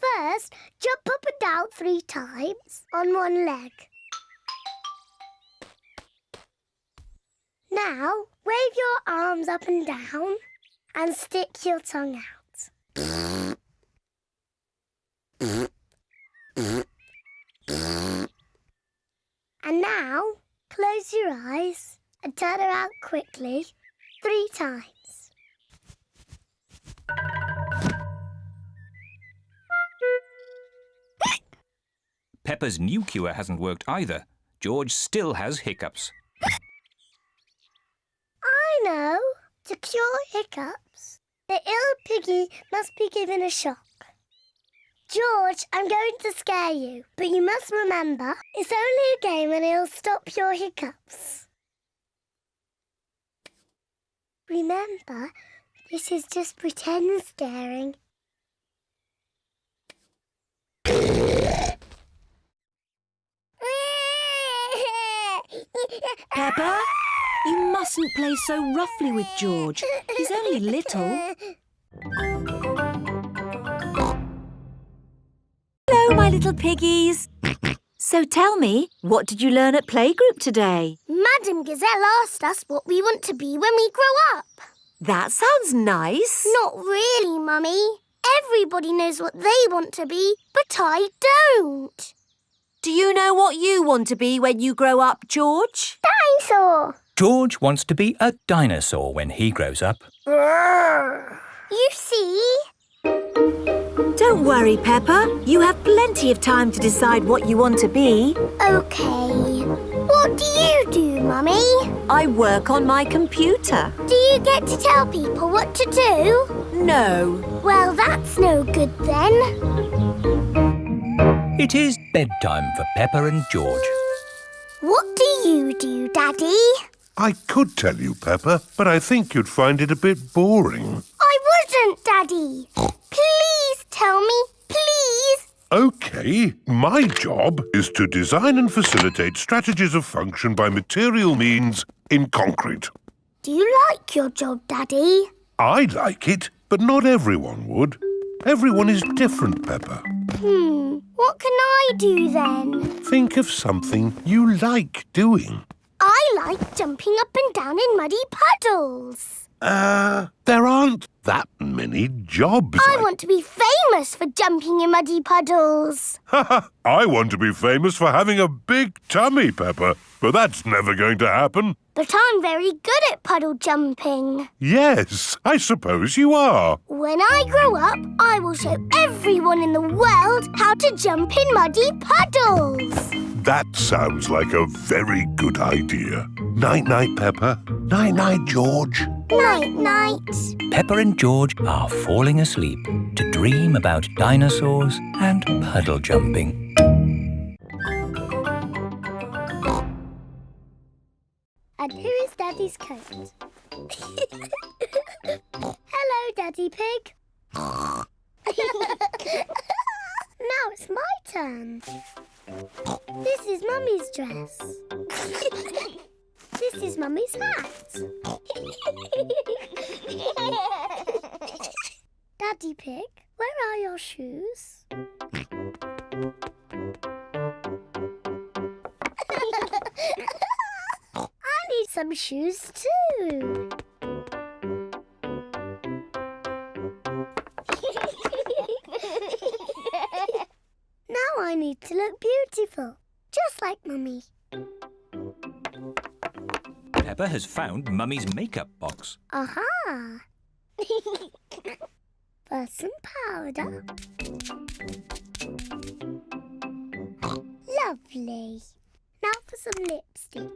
First, jump up and down 3 times on one leg. Now, wave your arms up and down and stick your tongue out. And now, close your eyes and turn around quickly 3 times. Peppa's new cure hasn't worked either. George still has hiccups. I know. To cure hiccups, the ill Piggy must be given a shock. George, I'm going to scare you, but you must remember, it's only a game and it'll stop your hiccups. Remember, this is just pretend scaring. Peppa, you mustn't play so roughly with George. He's only little. Hello, my little piggies. So tell me, what did you learn at playgroup today? Madam Gazelle asked us what we want to be when we grow up. That sounds nice. Not really, Mummy. Everybody knows what they want to be, but I don't. Do you know what you want to be when you grow up, George? Dinosaur. George wants to be a dinosaur when he grows up. You see? Don't worry, Peppa. You have plenty of time to decide what you want to be. OK. What do you do, Mummy? I work on my computer. Do you get to tell people what to do? No. Well, that's no good then. It is bedtime for Peppa and George. What do you do, Daddy? I could tell you, Peppa, but I think you'd find it a bit boring. I wouldn't, Daddy. Please tell me, please. OK, my job is to design and facilitate strategies of function by material means in concrete. Do you like your job, Daddy? I like it, but not everyone would. Everyone is different, Peppa. What can I do then? Think of something you like doing. I like jumping up and down in muddy puddles. There aren't that many jobs. I want to be famous for jumping in muddy puddles. I want to be famous for having a big tummy, Peppa, but that's never going to happen. But I'm very good at puddle jumping. Yes, I suppose you are. When I grow up, I will show everyone in the world how to jump in muddy puddles. That sounds like a very good idea. Night-night, Peppa. Night-night, George. Night-night. Peppa and George are falling asleep to dream about dinosaurs and puddle jumping. And here is Daddy's coat. Hello, Daddy Pig. Now it's my turn. This is Mummy's dress. This is Mummy's hat. Daddy Pig, where are your shoes? I need some shoes too. Now I need to look beautiful, just just like Mummy. Peppa has found Mummy's makeup box. Aha! First some powder. Lovely. Now for some lipstick.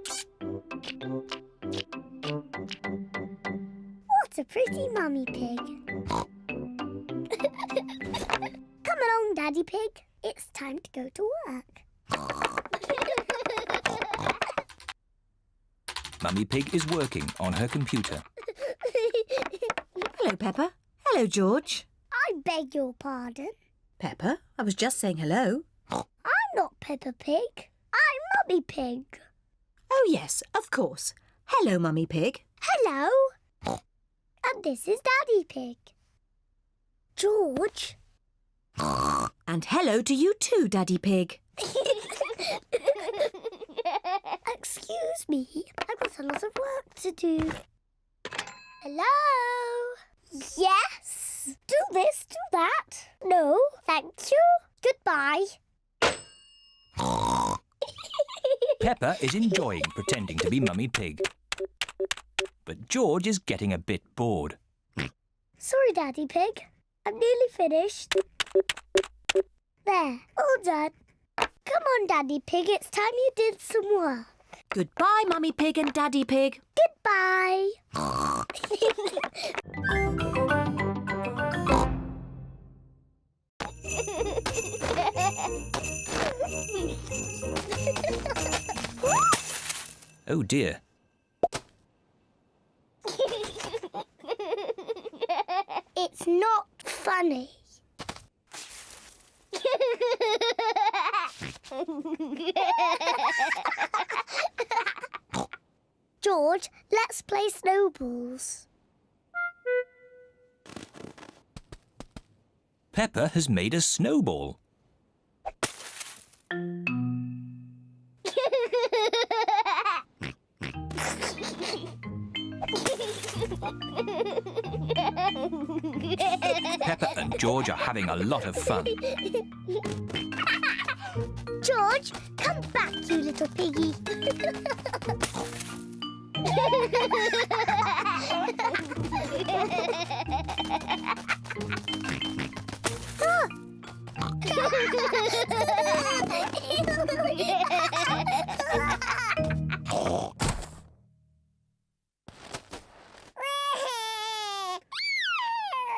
What a pretty Mummy Pig. Come along, Daddy Pig. It's time to go to work. Mummy Pig is working on her computer. Hello, Peppa. Hello, George. I beg your pardon. Peppa, I was just saying hello. I'm not Peppa Pig. I'm Mummy Pig. Oh, yes, of course. Hello, Mummy Pig. Hello. And this is Daddy Pig. George. And hello to you too, Daddy Pig. Excuse me, I've got a lot of work to do. Hello? Yes? Do this, do that. No, thank you. Goodbye. Peppa is enjoying pretending to be Mummy Pig. But George is getting a bit bored. Sorry, Daddy Pig. I'm nearly finished. There, all done. Come on, Daddy Pig, it's time you did some work. Goodbye, Mummy Pig and Daddy Pig. Goodbye. Oh dear. It's not funny. George, let's play snowballs. Peppa has made a snowball. Peppa and George are having a lot of fun. George, come back, you little piggy.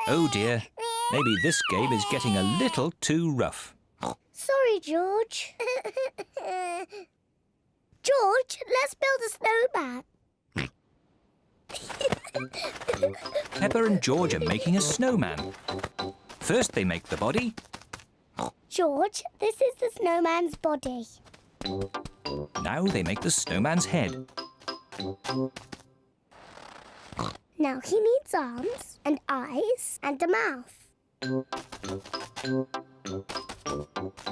Oh dear, maybe this game is getting a little too rough. Sorry, George. George, let's build a snowman. Peppa and George are making a snowman. First they make the body. George, this is the snowman's body. Now they make the snowman's head. Now he needs arms and eyes and a mouth.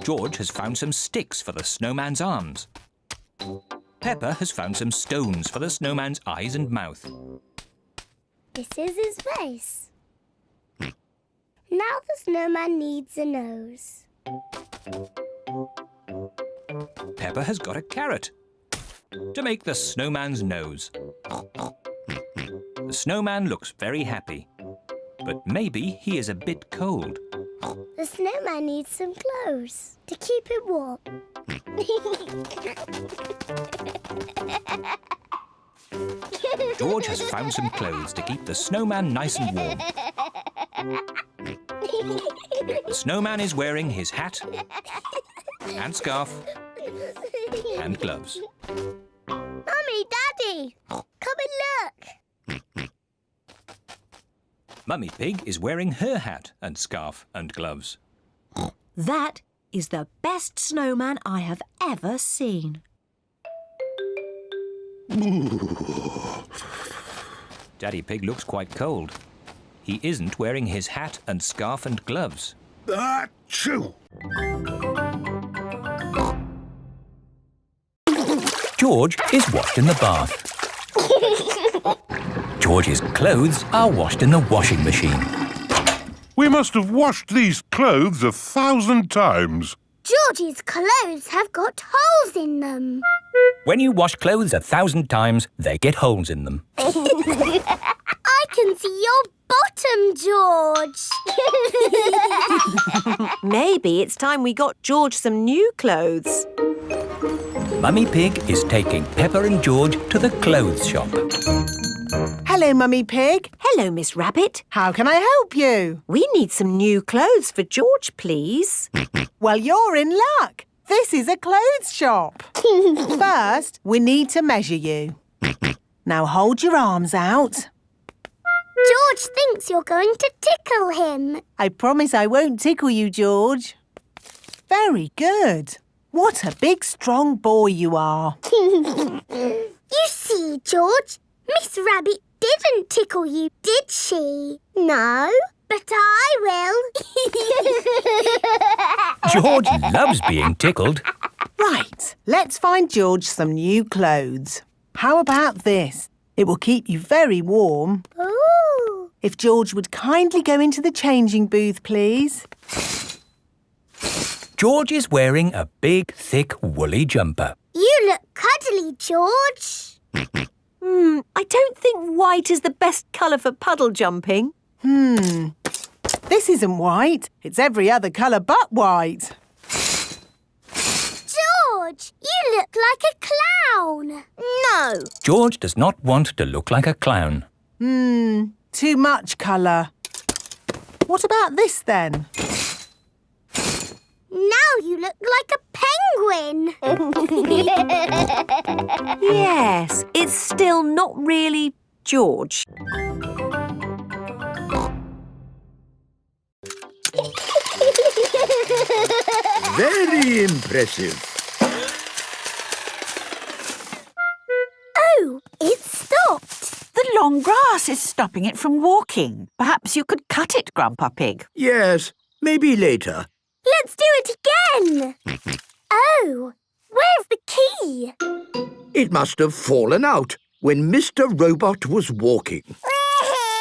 George has found some sticks for the snowman's arms. Peppa has found some stones for the snowman's eyes and mouth. This is his face. Now the snowman needs a nose. Peppa has got a carrot to make the snowman's nose. The snowman looks very happy, but maybe he is a bit cold. The snowman needs some clothes to keep him warm. George has found some clothes to keep the snowman nice and warm. The snowman is wearing his hat and scarf and gloves. Mummy, Daddy, come and look. Mummy Pig is wearing her hat and scarf and gloves. That is the best snowman I have ever seen. Daddy Pig looks quite cold. He isn't wearing his hat and scarf and gloves. Achoo! George is washed in the bath. George's clothes are washed in the washing machine. We must have washed these clothes 1,000 times. George's clothes have got holes in them. When you wash clothes 1,000 times, they get holes in them. I can see your bottom, George. Maybe it's time we got George some new clothes. Mummy Pig is taking Peppa and George to the clothes shop. Hello, Mummy Pig. Hello, Miss Rabbit. How can I help you? We need some new clothes for George, please. Well, you're in luck. This is a clothes shop. First, we need to measure you. Now hold your arms out. George thinks you're going to tickle him. I promise I won't tickle you, George. Very good. What a big, strong boy you are. You see, George, Miss Rabbit didn't tickle you, did she? No, but I will. George loves being tickled. Right, let's find George some new clothes. How about this? It will keep you very warm. Ooh. If George would kindly go into the changing booth, please. George is wearing a big, thick, woolly jumper. You look cuddly, George. I don't think white is the best colour for puddle jumping. This isn't white. It's every other colour but white. George, you look like a clown. No. George does not want to look like a clown. Too much colour. What about this then? Now you look like a penguin. Yes, it's still not really George. Very impressive. Oh, it stopped. The long grass is stopping it from walking. Perhaps you could cut it, Grandpa Pig. Yes, maybe later. Let's do it again. Oh, where's the key? It must have fallen out when Mr. Robot was walking.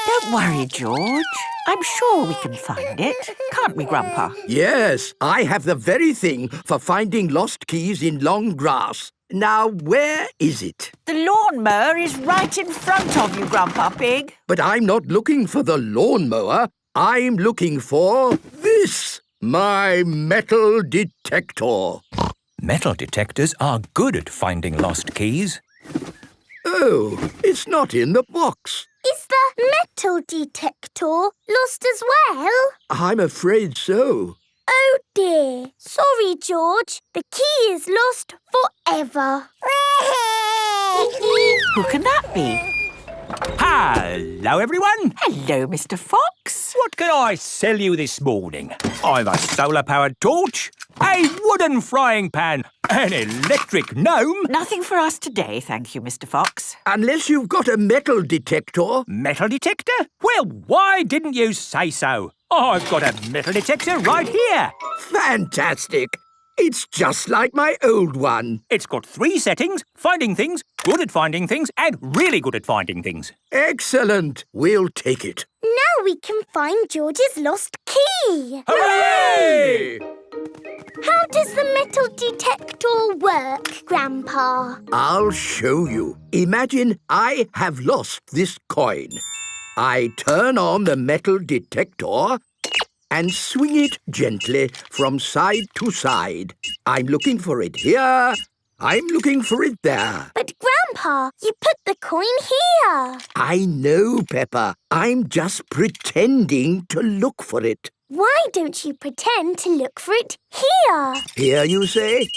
Don't worry, George. I'm sure we can find it. Can't we, Grandpa? Yes, I have the very thing for finding lost keys in long grass. Now, where is it? The lawnmower is right in front of you, Grandpa Pig. But I'm not looking for the lawnmower. I'm looking for this, my metal detector. Metal detectors are good at finding lost keys. Oh, it's not in the box. Is the metal detector lost as well? I'm afraid so. Oh dear. Sorry, George. The key is lost forever. Who can that be? Hello, everyone. Hello, Mr. Fox. What can I sell you this morning? I've a solar-powered torch, a wooden frying pan, an electric gnome. Nothing for us today, thank you, Mr. Fox. Unless you've got a metal detector. Metal detector? Well, why didn't you say so? I've got a metal detector right here. Fantastic. It's just like my old one. It's got 3 settings: finding things, good at finding things, and really good at finding things. Excellent. We'll take it. Now we can find George's lost key. Hooray! How does the metal detector work, Grandpa? I'll show you. Imagine I have lost this coin. I turn on the metal detector and swing it gently from side to side. I'm looking for it here. I'm looking for it there. But, Grandpa, you put the coin here. I know, Peppa. I'm just pretending to look for it. Why don't you pretend to look for it here? Here, you say?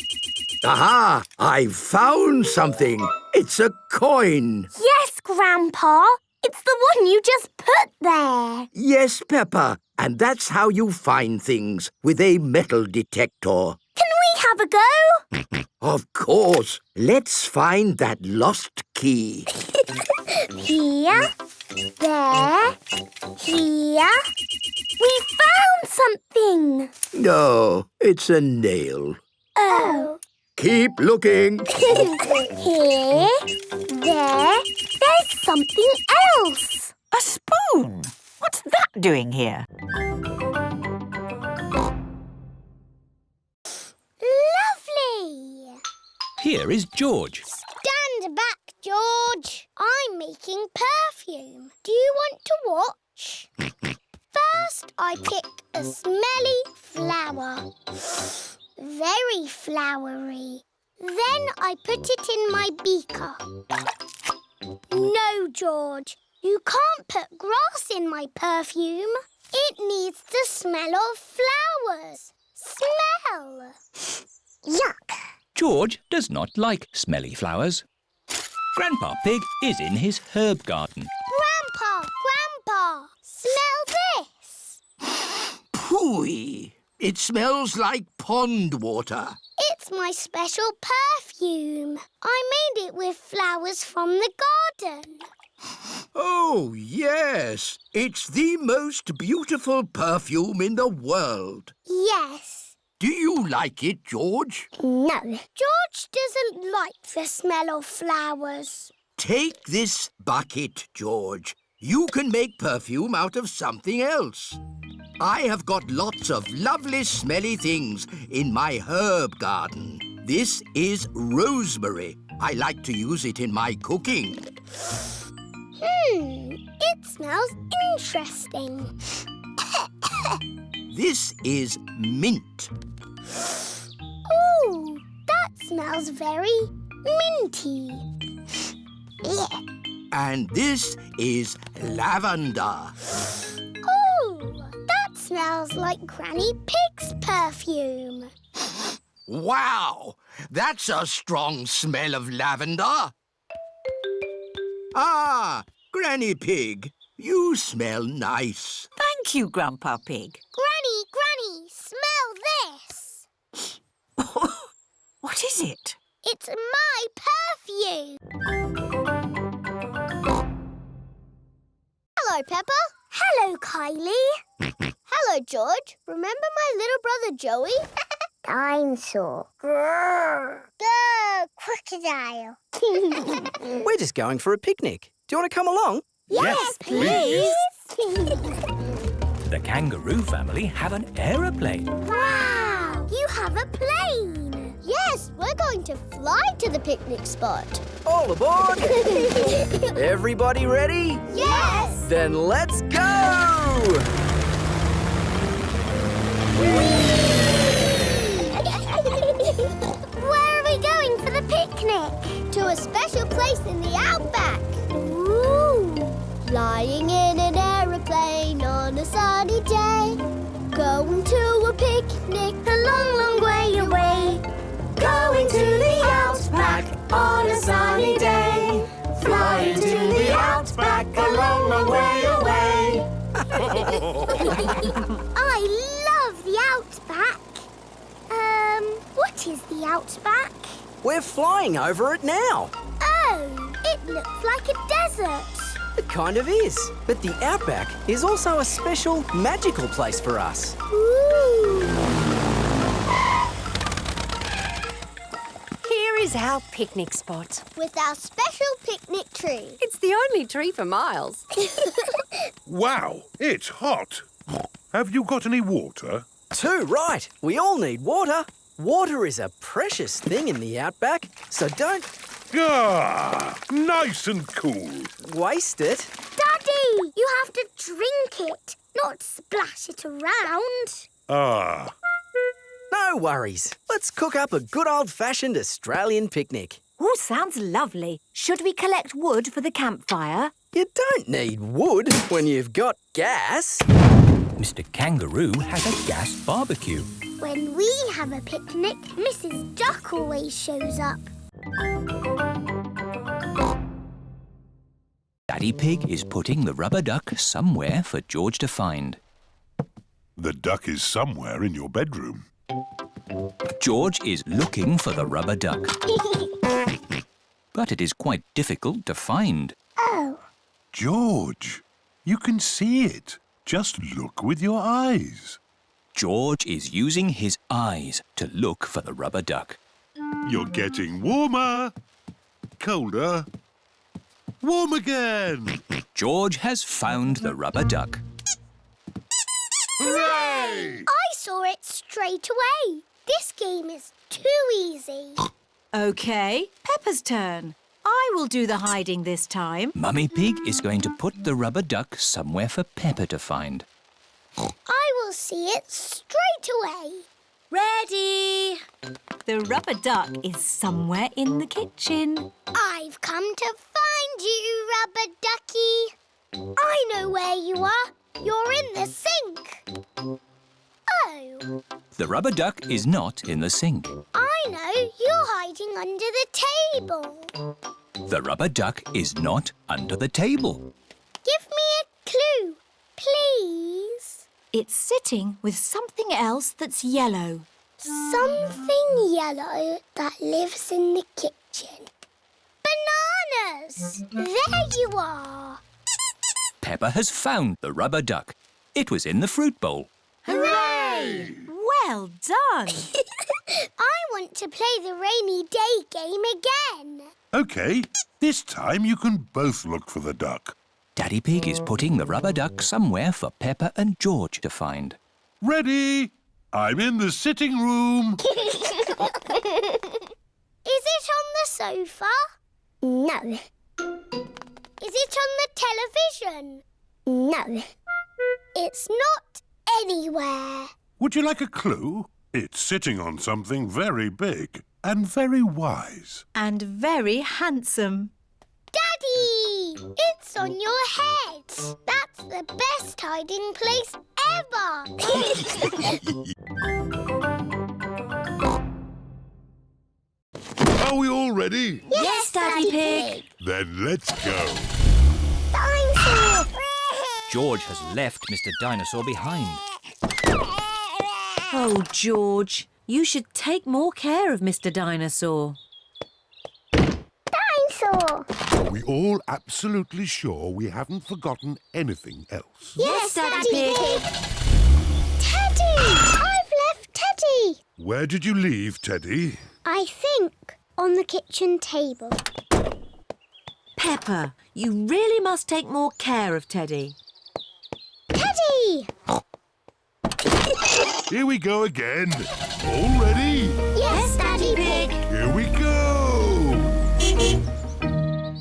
Aha! I've found something. It's a coin. Yes, Grandpa. It's the one you just put there. Yes, Peppa. And that's how you find things, with a metal detector. Can we have a go? Of course. Let's find that lost key. Here, there, here. We found something. No, it's a nail. Oh. Keep looking. Here, there, there's something else. A spoon. What's that doing here? here is George. Stand back, George. I'm making perfume. Do you want to watch? First, I pick a smelly flower. Very flowery. Then I put it in my beaker. No, George. You can't put grass in my perfume. It needs the smell of flowers. Smell. Yuck. George does not like smelly flowers. Grandpa Pig is in his herb garden. Grandpa, smell this. Phooey! It smells like pond water. It's my special perfume. I made it with flowers from the garden. Oh, yes. It's the most beautiful perfume in the world. Yes. Do you like it, George? No. George doesn't like the smell of flowers. Take this bucket, George. You can make perfume out of something else. I have got lots of lovely smelly things in my herb garden. This is rosemary. I like to use it in my cooking. It smells interesting. This is mint. Ooh, that smells very minty. And this is lavender. Ooh, that smells like Granny Pig's perfume. Wow! That's a strong smell of lavender. Ah, Granny Pig, you smell nice. Thank you, Grandpa Pig. Granny, smell this. What is it? It's my perfume. Hello, Peppa. Hello, Kylie. Hello, George. Remember my little brother Joey? Dinosaur. Grrr. Grrr, crocodile. We're just going for a picnic. Do you want to come along? Yes, please. The kangaroo family have an aeroplane. Wow! You have a plane. Yes, we're going to fly to the picnic spot. All aboard! Everybody ready? Yes! Then let's go! Where are we going for the picnic? To a special place in the outback. Ooh! Flying in an aeroplane on a sunny day. Going to a picnic a long, long way away. Going to the outback on a sunny day. Flying to the outback a long, long way away. I love the outback. What is the outback? We're flying over it now. Oh, it looks like a desert. It kind of is. But the outback is also a special, magical place for us. Ooh. Here is our picnic spot. With our special picnic tree. It's the only tree for miles. Wow, it's hot. Have you got any water? Too right. We all need water. Water is a precious thing in the outback, so don't... Ah, nice and cool. Waste it. Daddy, you have to drink it, not splash it around. Ah. No worries. Let's cook up a good old-fashioned Australian picnic. Oh, sounds lovely. Should we collect wood for the campfire? You don't need wood when you've got gas. Mr. Kangaroo has a gas barbecue. When we have a picnic, Mrs. Duck always shows up. Daddy Pig is putting the rubber duck somewhere for George to find. The duck is somewhere in your bedroom. George is looking for the rubber duck. But it is quite difficult to find. Oh. George, you can see it. Just look with your eyes. George is using his eyes to look for the rubber duck. You're getting warmer, colder, warm again. George has found the rubber duck. Hooray! I saw it straight away. This game is too easy. OK, Peppa's turn. I will do the hiding this time. Mummy Pig is going to put the rubber duck somewhere for Peppa to find. I will see it straight away. Ready! The rubber duck is somewhere in the kitchen. I've come to find you, rubber ducky. I know where you are. You're in the sink. Oh. The rubber duck is not in the sink. I know. You're hiding under the table. The rubber duck is not under the table. Give me a clue, please. It's sitting with something else that's yellow. Something yellow that lives in the kitchen. Bananas! There you are. Peppa has found the rubber duck. It was in the fruit bowl. Hooray! Well done! I want to play the rainy day game again. OK, this time you can both look for the duck. Daddy Pig is putting the rubber duck somewhere for Peppa and George to find. Ready? I'm in the sitting room. Is it on the sofa? No. Is it on the television? No. It's not anywhere. Would you like a clue? It's sitting on something very big and very wise. And very handsome. Daddy! It's on your head. That's the best hiding place ever. Are we all ready? Yes, Daddy Pig. Then let's go. Dinosaur! George has left Mr. Dinosaur behind. Oh, George, you should take more care of Mr. Dinosaur. Dinosaur! Are we all absolutely sure we haven't forgotten anything else? Yes, Daddy Pig. Teddy! I've left Teddy. Where did you leave Teddy? I think on the kitchen table. Peppa, you really must take more care of Teddy. Teddy! Here we go again. All ready? Yes, Daddy Pig. Here we go.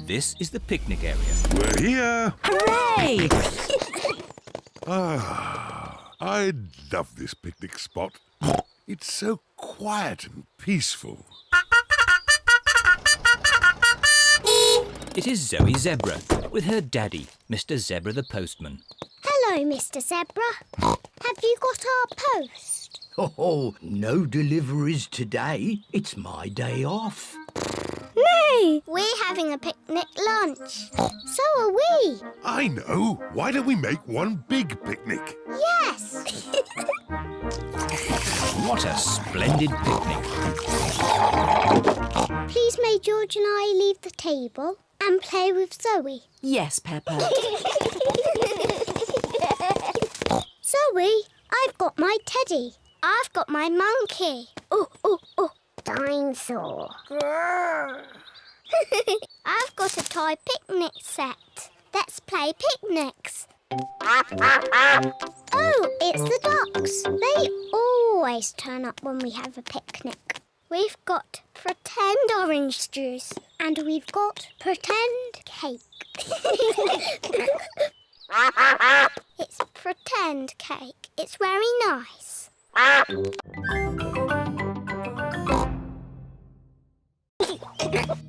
This is the picnic area. We're here. Hooray! I love this picnic spot. It's so quiet and peaceful. It is Zoe Zebra with her daddy, Mr. Zebra the postman. Hello, Mr. Zebra. Have you got our post? Oh, no deliveries today. It's my day off. No! We're having a picnic lunch. So are we. I know. Why don't we make one big picnic? Yes. What a splendid picnic. Please may George and I leave the table and play with Zoe. Yes, Peppa. Zoe, I've got my teddy. I've got my monkey. Oh, oh, oh. Dinosaur. I've got a toy picnic set. Let's play picnics. Oh, it's the ducks. They always turn up when we have a picnic. We've got pretend orange juice and we've got pretend cake. It's pretend cake. It's very nice.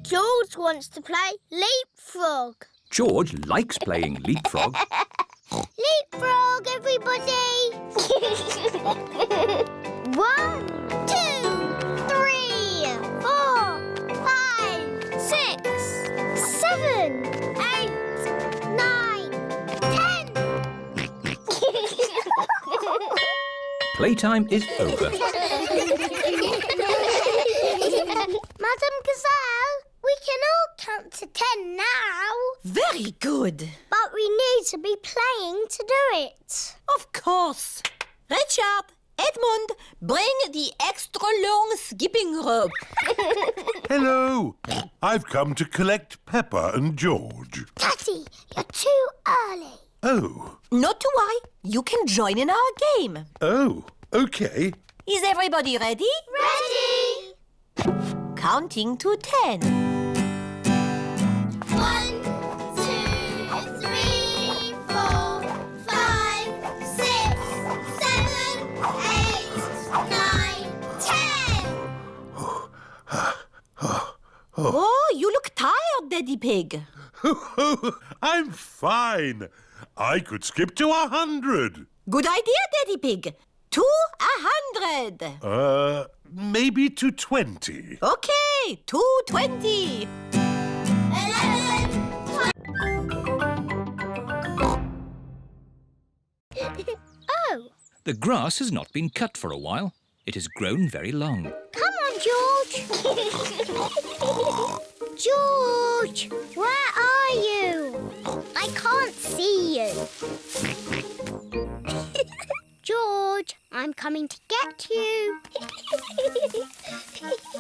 George wants to play leapfrog. George likes playing leapfrog. Leapfrog, everybody! 1, 2, 3, 4, 5, 6, 7, 8, 9, 10. Playtime is over. Madam Gazelle, we can all count to 10 now. Very good. But we need to be playing to do it. Of course. Richard, Edmund, bring the extra long skipping rope. Hello. I've come to collect Peppa and George. Daddy, you're too early. Oh. Not to worry. You can join in our game. Oh, OK. Is everybody ready? Ready! counting to 10. 1, 2, 3, 4, 5, 6, 7, 8, 9, 10. Oh, you look tired, Daddy Pig. I'm fine. I could skip to 100. Good idea, Daddy Pig. To 100. Maybe to 20. Okay, to 20. 11, 12. Oh, The grass has not been cut for a while. It has grown very long. come on, George. George, where are you? I can't see you. George, I'm coming to get you.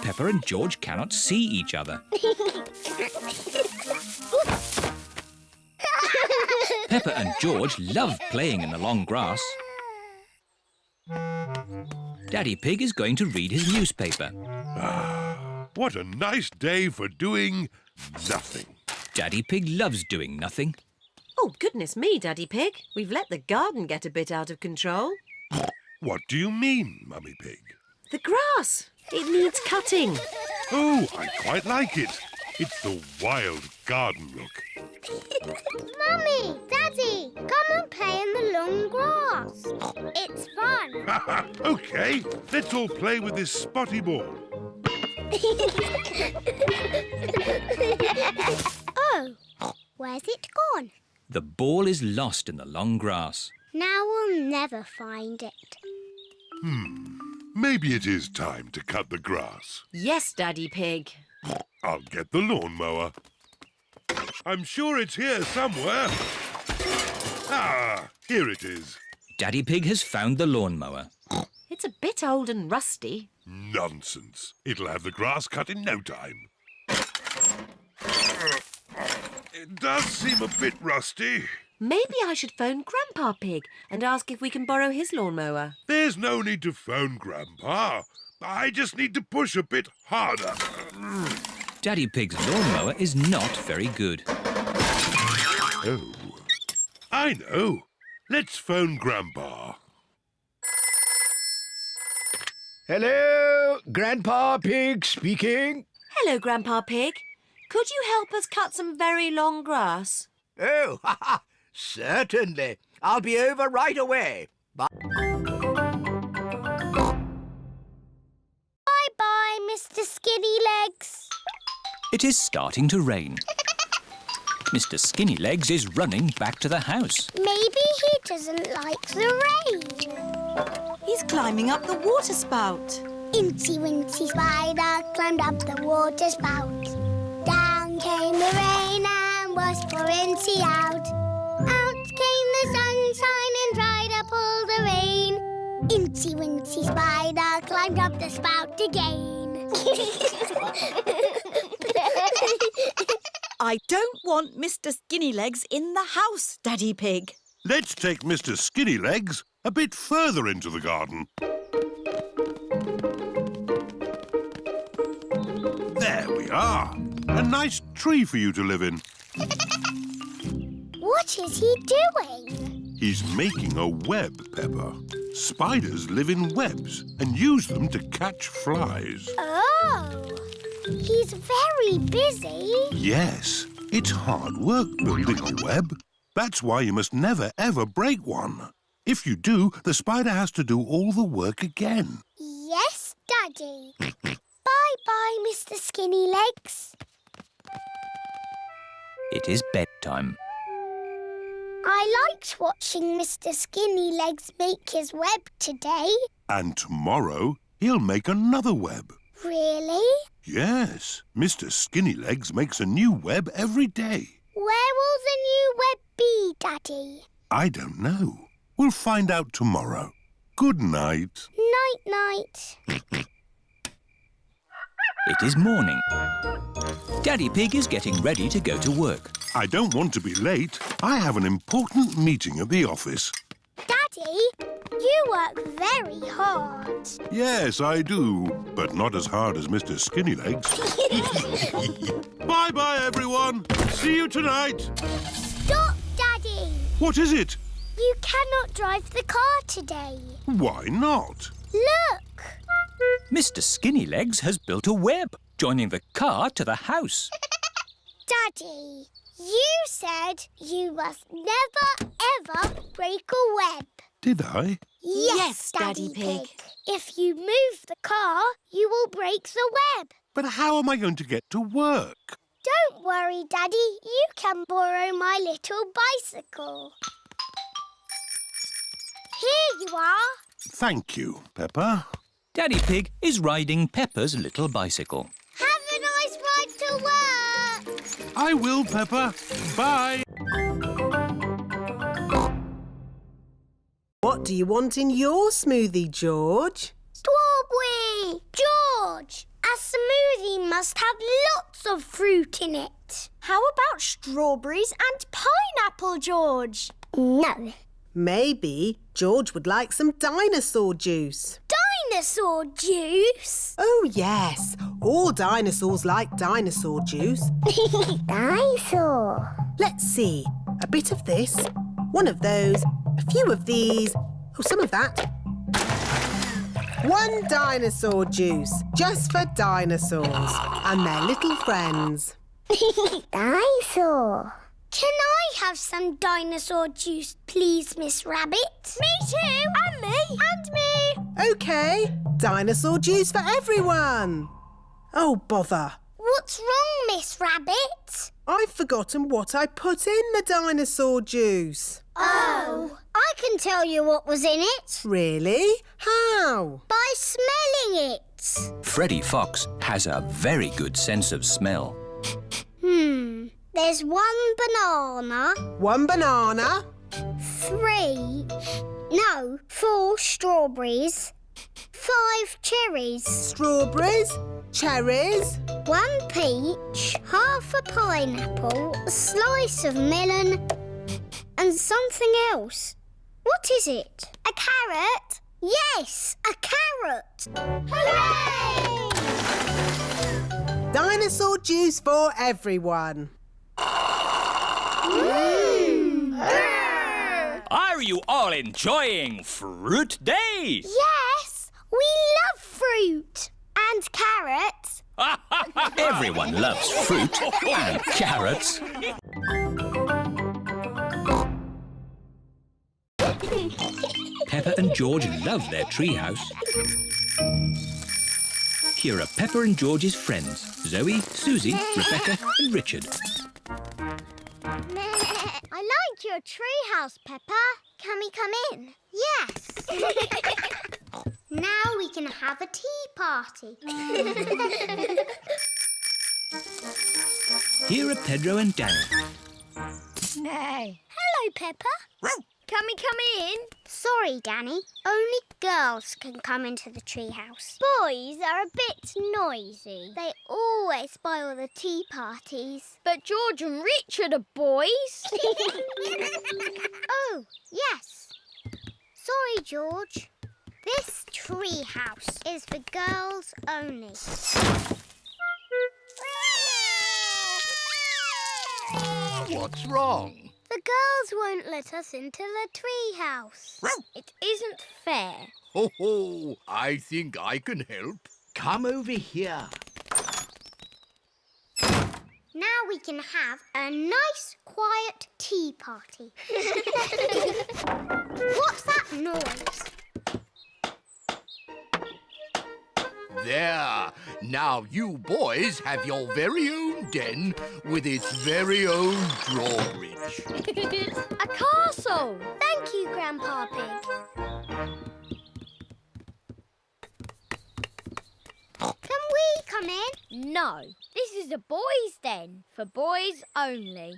Peppa and George cannot see each other. Peppa and George love playing in the long grass. Daddy Pig is going to read his newspaper. What a nice day for doing nothing. Daddy Pig loves doing nothing. Oh, goodness me, Daddy Pig. We've let the garden get a bit out of control. What do you mean, Mummy Pig? The grass. It needs cutting. Oh, I quite like it. It's the wild garden look. Mummy, Daddy, come and play in the long grass. It's fun. OK, let's all play with this spotty ball. Oh, where's it gone? The ball is lost in the long grass. Now we'll never find it. Maybe it is time to cut the grass. Yes, Daddy Pig. I'll get the lawnmower. I'm sure it's here somewhere. Ah, here it is. Daddy Pig has found the lawnmower. It's a bit old and rusty. Nonsense. It'll have the grass cut in no time. It does seem a bit rusty. Maybe I should phone Grandpa Pig and ask if we can borrow his lawnmower. There's no need to phone Grandpa. I just need to push a bit harder. Daddy Pig's lawnmower is not very good. Oh, I know. Let's phone Grandpa. Hello, Grandpa Pig speaking. Hello, Grandpa Pig. Could you help us cut some very long grass? Oh, certainly. I'll be over right away. Bye. Bye-bye, Mr. Skinny Legs. It is starting to rain. Mr. Skinny Legs is running back to the house. Maybe he doesn't like the rain. He's climbing up the water spout. Incy Wincy Spider climbed up the water spout. Down came the rain and washed poor Incy out. Out came the sunshine and dried up all the rain. Incy Wincy Spider climbed up the spout again. I don't want Mr. Skinnylegs in the house, Daddy Pig. Let's take Mr. Skinnylegs a bit further into the garden. There we are. A nice tree for you to live in. What is he doing? He's making a web, Peppa. Spiders live in webs and use them to catch flies. Oh, he's very busy. Yes, it's hard work building a web. That's why you must never, ever break one. If you do, the spider has to do all the work again. Yes, Daddy. Bye-bye, Mr. Skinny Legs. It is bedtime. I liked watching Mr. Skinny Legs make his web today. And tomorrow, he'll make another web. Really? Yes, Mr. Skinnylegs makes a new web every day. Where will the new web be, Daddy? I don't know. We'll find out tomorrow. Good night. Night-night. It is morning. Daddy Pig is getting ready to go to work. I don't want to be late. I have an important meeting at the office. Daddy, You work very hard. Yes, I do, but not as hard as Mr. Skinnylegs. Bye-bye, everyone. See you tonight. Stop, Daddy. What is it? You cannot drive the car today. Why not? Look. Mr. Skinnylegs has built a web, joining the car to the house. Daddy, you said you must never, ever break a web. Did I? Yes, Daddy Pig. If you move the car, you will break the web. But how am I going to get to work? Don't worry, Daddy. You can borrow my little bicycle. Here you are. Thank you, Peppa. Daddy Pig is riding Peppa's little bicycle. Have a nice ride to work. I will, Peppa. Bye. What do you want in your smoothie, George? Strawberry! George, a smoothie must have lots of fruit in it. How about strawberries and pineapple, George? No. Maybe George would like some dinosaur juice. Dinosaur juice? Oh, yes. All dinosaurs like dinosaur juice. Dinosaur. Let's see. A bit of this, one of those, a few of these, oh, some of that. One dinosaur juice, just for dinosaurs and their little friends. Dinosaur. Can I have some dinosaur juice, please, Miss Rabbit? Me too. And me. And me. OK, dinosaur juice for everyone. Oh, bother. What's wrong, Miss Rabbit? I've forgotten what I put in the dinosaur juice. Oh, I can tell you what was in it. Really? How? By smelling it. Freddy Fox has a very good sense of smell. There's one banana. One banana. 4 strawberries. 5 cherries. Strawberries, cherries. 1 peach, half a pineapple, a slice of melon, and something else. What is it? A carrot? Yes, a carrot. Hooray! Dinosaur juice for everyone. Are you all enjoying Fruit Day? Yes, we love fruit and carrots. Everyone loves fruit and carrots. Peppa and George love their treehouse. Here are Peppa and George's friends, Zoe, Susie, Rebecca and Richard. I like your treehouse, Peppa. Can we come in? Yes. Now we can have a tea party. Here are Pedro and Danny. Nay. Hello, Peppa. Can we come in? Sorry, Danny. Only girls can come into the treehouse. Boys are a bit noisy. They always spoil the tea parties. But George and Richard are boys. Oh, yes. Sorry, George. This treehouse is for girls only. What's wrong? The girls won't let us into the treehouse. It isn't fair. Ho ho! I think I can help. Come over here. Now we can have a nice, quiet tea party. What's that noise? There. Now you boys have your very own den with its very own drawbridge. A castle. Thank you, Grandpa Pig. Can we come in? No, this is a boys' den for boys only.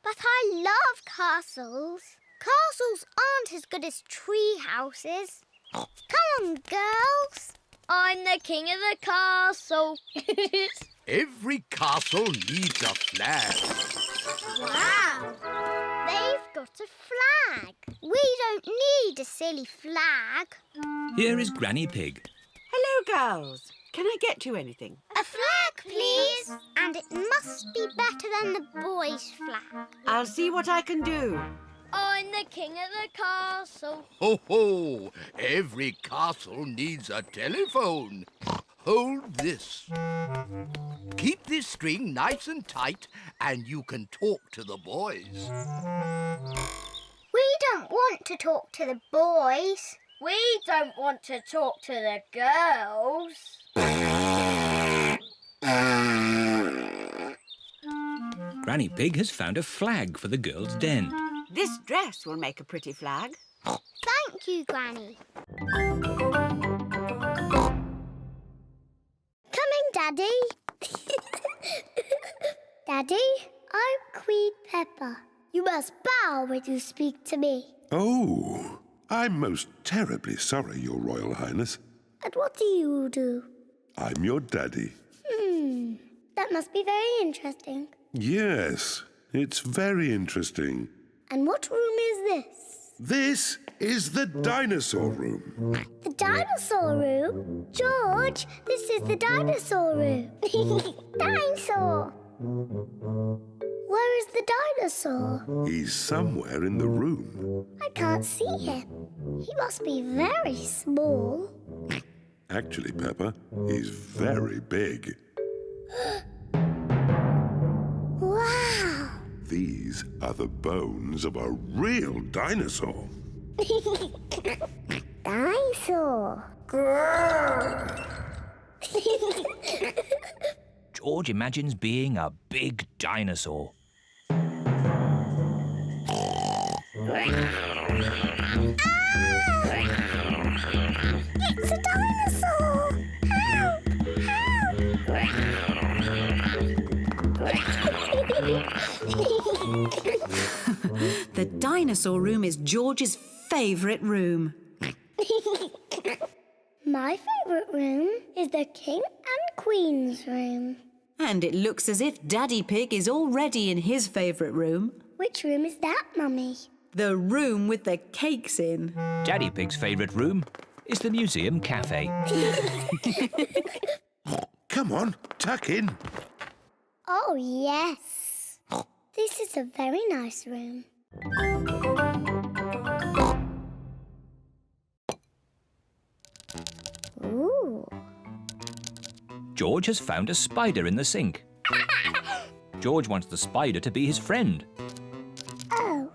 But I love castles. Castles aren't as good as tree houses. Come on, girls. I'm the king of the castle. Every castle needs a flag. Wow. They've got a flag. We silly flag. Here is Granny Pig. Hello, girls. Can I get you anything? A flag, please. And it must be better than the boys' flag. I'll see what I can do. I'm the king of the castle. Ho, ho! Every castle needs a telephone. Hold this. Keep this string nice and tight and you can talk to the boys. We don't want to talk to the boys. We don't want to talk to the girls. Granny Pig has found a flag for the girls' den. This dress will make a pretty flag. Thank you, Granny. Coming, Daddy. Daddy, I'm Queen Peppa. You must bow when you speak to me. Oh, I'm most terribly sorry, Your Royal Highness. And what do you do? I'm your daddy. That must be very interesting. Yes, it's very interesting. And what room is this? This is the dinosaur room. The dinosaur room? George, this is the dinosaur room. Dinosaur! Where is the dinosaur? He's somewhere in the room. I can't see him. He must be very small. Actually, Peppa, he's very big. Wow! These are the bones of a real dinosaur. Dinosaur! George imagines being a big dinosaur. It's a dinosaur! The dinosaur room is George's favourite room. My favourite room is the King and Queen's room. And it looks as if Daddy Pig is already in his favourite room. Which room is that, Mummy? The room with the cakes in. Daddy Pig's favourite room is the museum cafe. Come on, tuck in. Oh, yes. This is a very nice room. Ooh. George has found a spider in the sink. George wants the spider to be his friend. Oh.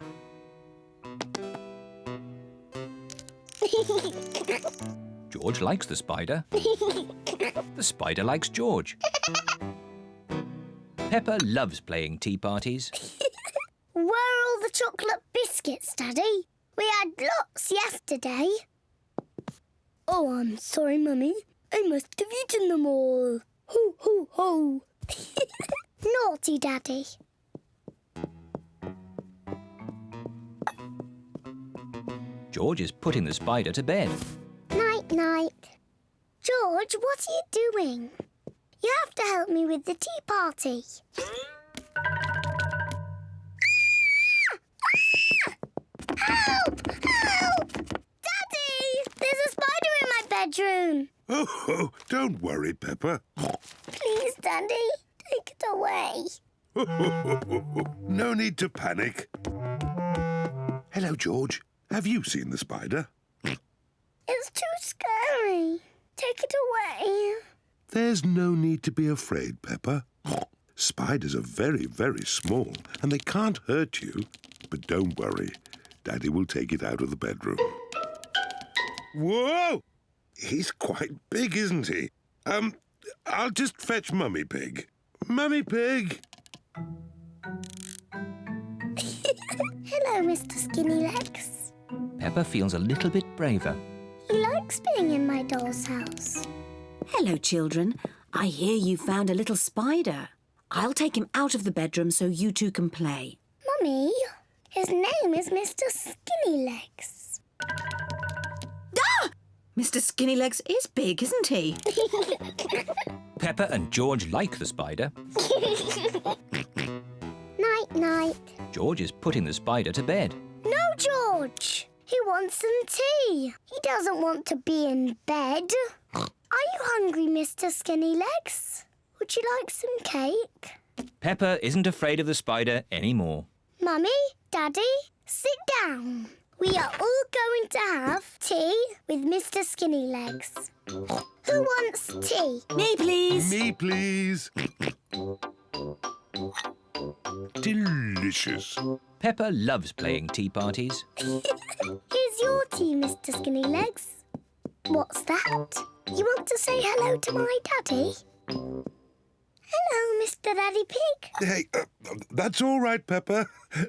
George likes the spider. The spider likes George. Peppa loves playing tea parties. Where are all the chocolate biscuits, Daddy? We had lots yesterday. Oh, I'm sorry, Mummy. I must have eaten them all. Ho, ho, ho. Naughty Daddy. George is putting the spider to bed. Night, night. George, what are you doing? You have to help me with the tea party. Help! Help! Daddy! There's a spider in my bedroom. Oh, don't worry, Peppa. Please, Daddy, take it away. No need to panic. Hello, George. Have you seen the spider? It's too scary. Take it away. There's no need to be afraid, Peppa. Spiders are very, very small and they can't hurt you. But don't worry. Daddy will take it out of the bedroom. Whoa! He's quite big, isn't he? I'll just fetch Mummy Pig. Mummy Pig! Hello, Mr. Skinny Legs. Peppa feels a little bit braver. He likes being in my doll's house. Hello, children. I hear you found a little spider. I'll take him out of the bedroom so you two can play. Mummy, his name is Mr. Skinny Legs. Ah! Mr. Skinnylegs is big, isn't he? Peppa and George like the spider. Night, night. George is putting the spider to bed. No, George. He wants some tea. He doesn't want to be in bed. Are you hungry, Mr. Skinny Legs? Would you like some cake? Peppa isn't afraid of the spider anymore. Mummy, Daddy, sit down. We are all going to have tea with Mr. Skinny Legs. Who wants tea? Me, please. Me, please. Delicious. Peppa loves playing tea parties. Here's your tea, Mr. Skinny Legs. What's that? You want to say hello to my daddy? Hello, Mr. Daddy Pig. Hey, that's all right, Peppa.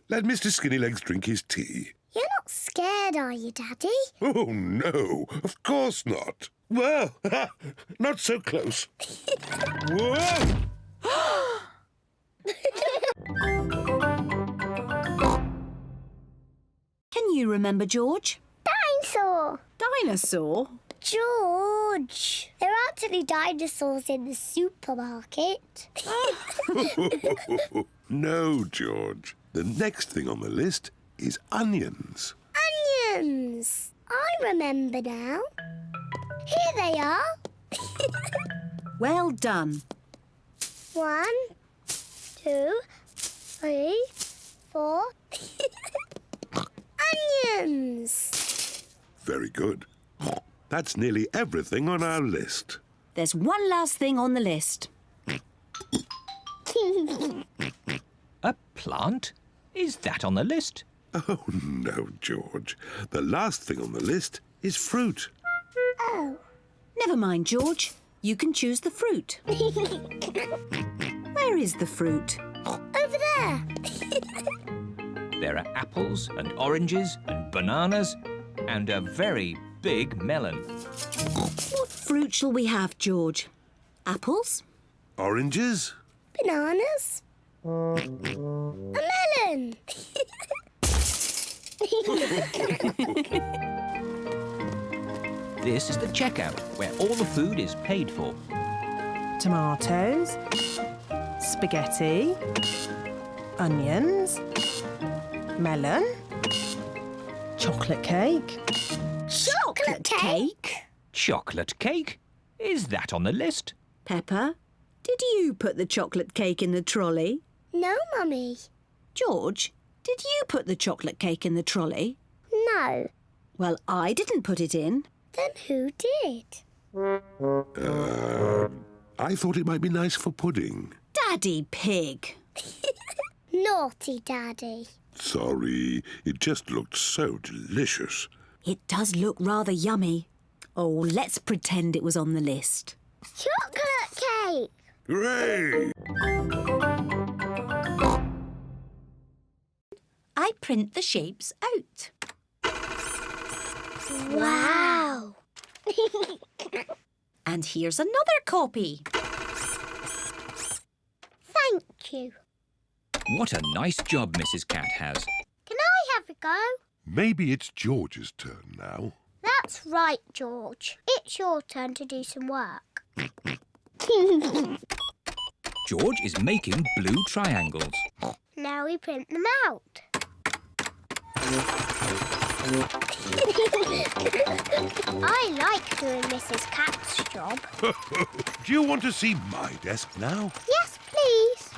Let Mr. Skinnylegs drink his tea. You're not scared, are you, Daddy? Oh, no, of course not. Well, not so close. Whoa! Can you remember George? Dinosaur! Dinosaur? George! There aren't any dinosaurs in the supermarket. No, George. The next thing on the list is onions. Onions! I remember now. Here they are. Well done. 1, 2, 3, 4. Onions! Very good. That's nearly everything on our list. There's one last thing on the list. A plant? Is that on the list? Oh, no, George. The last thing on the list is fruit. Oh. Never mind, George. You can choose the fruit. Where is the fruit? Over there. There are apples and oranges and bananas and a very big melon. What fruit shall we have, George? Apples? Oranges? Bananas. A melon. This is the checkout, where all the food is paid for. Tomatoes, spaghetti, onions, melon, chocolate cake. Chocolate cake? Chocolate cake? Is that on the list? Peppa, did you put the chocolate cake in the trolley? No, Mummy. George, did you put the chocolate cake in the trolley? No. Well, I didn't put it in. Then who did? I thought it might be nice for pudding. Daddy Pig. Naughty Daddy. Sorry, it just looked so delicious. It does look rather yummy. Oh, let's pretend it was on the list. Chocolate cake! Hooray! I print the shapes out. Wow! And here's another copy. Thank you. What a nice job Mrs. Cat has. Can I have a go? Maybe it's George's turn now. That's right, George. It's your turn to do some work. George is making blue triangles. Now we print them out. I like doing Mrs. Cat's job. Do you want to see my desk now? Yes, please.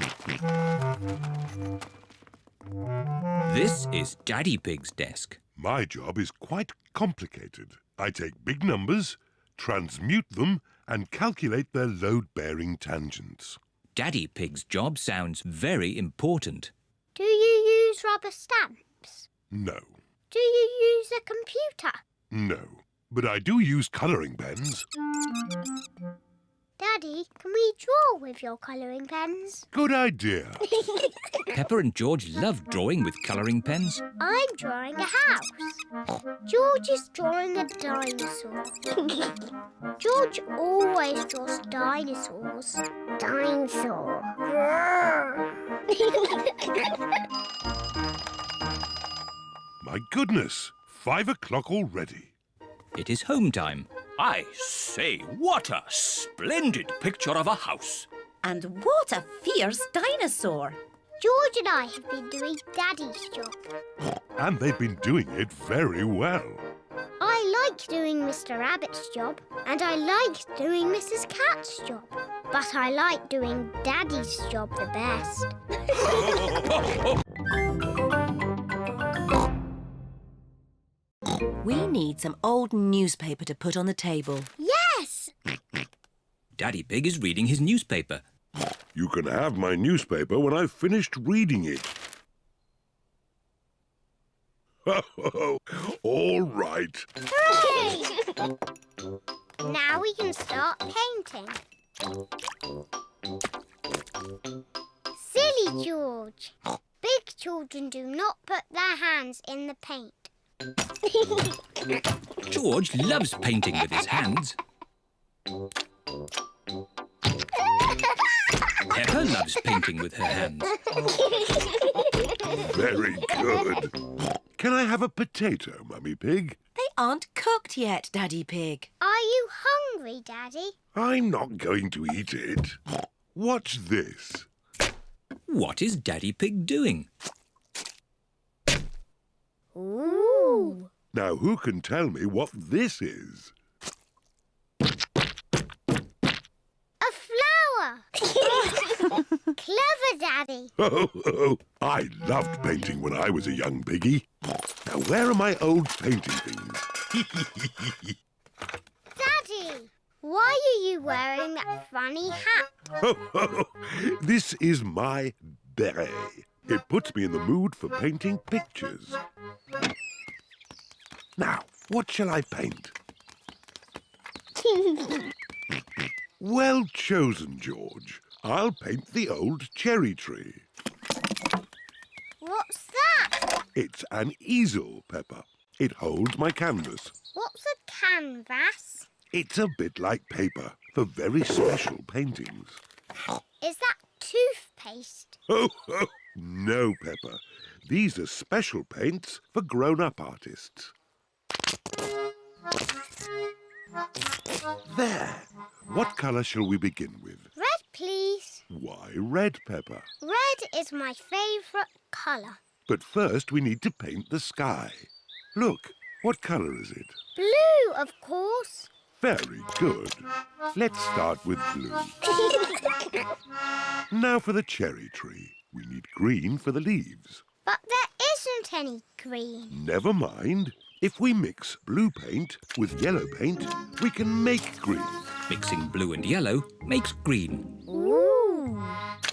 This is Daddy Pig's desk. My job is quite complicated. I take big numbers, transmute them, and calculate their load-bearing tangents. Daddy Pig's job sounds very important. Do you use rubber stamps? No. Do you use a computer? No. But I do use colouring pens. Daddy, can we draw with your colouring pens? Good idea. Peppa and George love drawing with colouring pens. I'm drawing a house. George is drawing a dinosaur. George always draws dinosaurs. Dinosaur. My goodness, 5 o'clock already. It is home time. I say, what a splendid picture of a house. And what a fierce dinosaur. George and I have been doing Daddy's job. And they've been doing it very well. I like doing Mr. Rabbit's job, and I like doing Mrs. Cat's job. But I like doing Daddy's job the best. We need some old newspaper to put on the table. Yes! Daddy Pig is reading his newspaper. You can have my newspaper when I've finished reading it. All right. Hooray! Now we can start painting. Silly George. Big children do not put their hands in the paint. George loves painting with his hands. Peppa loves painting with her hands. Very good. Can I have a potato, Mummy Pig? They aren't cooked yet, Daddy Pig. Are you hungry, Daddy? I'm not going to eat it. What's this? What is Daddy Pig doing? Ooh. Now, who can tell me what this is? A flower. Clever, Daddy. Oh, I loved painting when I was a young piggy. Now, where are my old painting things? Daddy, why are you wearing that funny hat? This is my beret. It puts me in the mood for painting pictures. Now, what shall I paint? Well chosen, George. I'll paint the old cherry tree. What's that? It's an easel, Peppa. It holds my canvas. What's a canvas? It's a bit like paper for very special paintings. Is that toothpaste? Oh, no, Peppa. These are special paints for grown-up artists. There. What colour shall we begin with? Red, please. Why red, Peppa? Red is my favourite colour. But first we need to paint the sky. Look, what colour is it? Blue, of course. Very good. Let's start with blue. Now for the cherry tree. We need green for the leaves. But there isn't any green. Never mind. If we mix blue paint with yellow paint, we can make green. Mixing blue and yellow makes green. Ooh.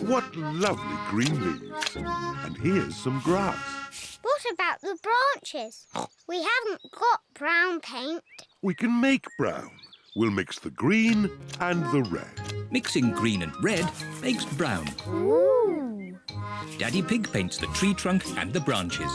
What lovely green leaves. And here's some grass. What about the branches? We haven't got brown paint. We can make brown. We'll mix the green and the red. Mixing green and red makes brown. Ooh. Daddy Pig paints the tree trunk and the branches.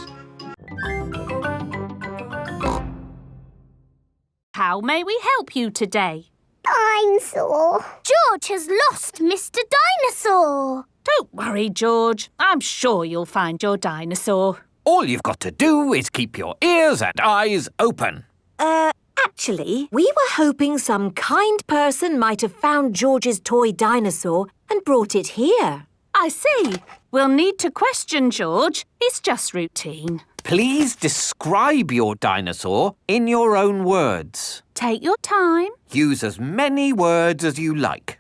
How may we help you today? Dinosaur. George has lost Mr. Dinosaur. Don't worry, George. I'm sure you'll find your dinosaur. All you've got to do is keep your ears and eyes open. Actually, we were hoping some kind person might have found George's toy dinosaur and brought it here. I see. We'll need to question George. It's just routine. Please describe your dinosaur in your own words. Take your time. Use as many words as you like.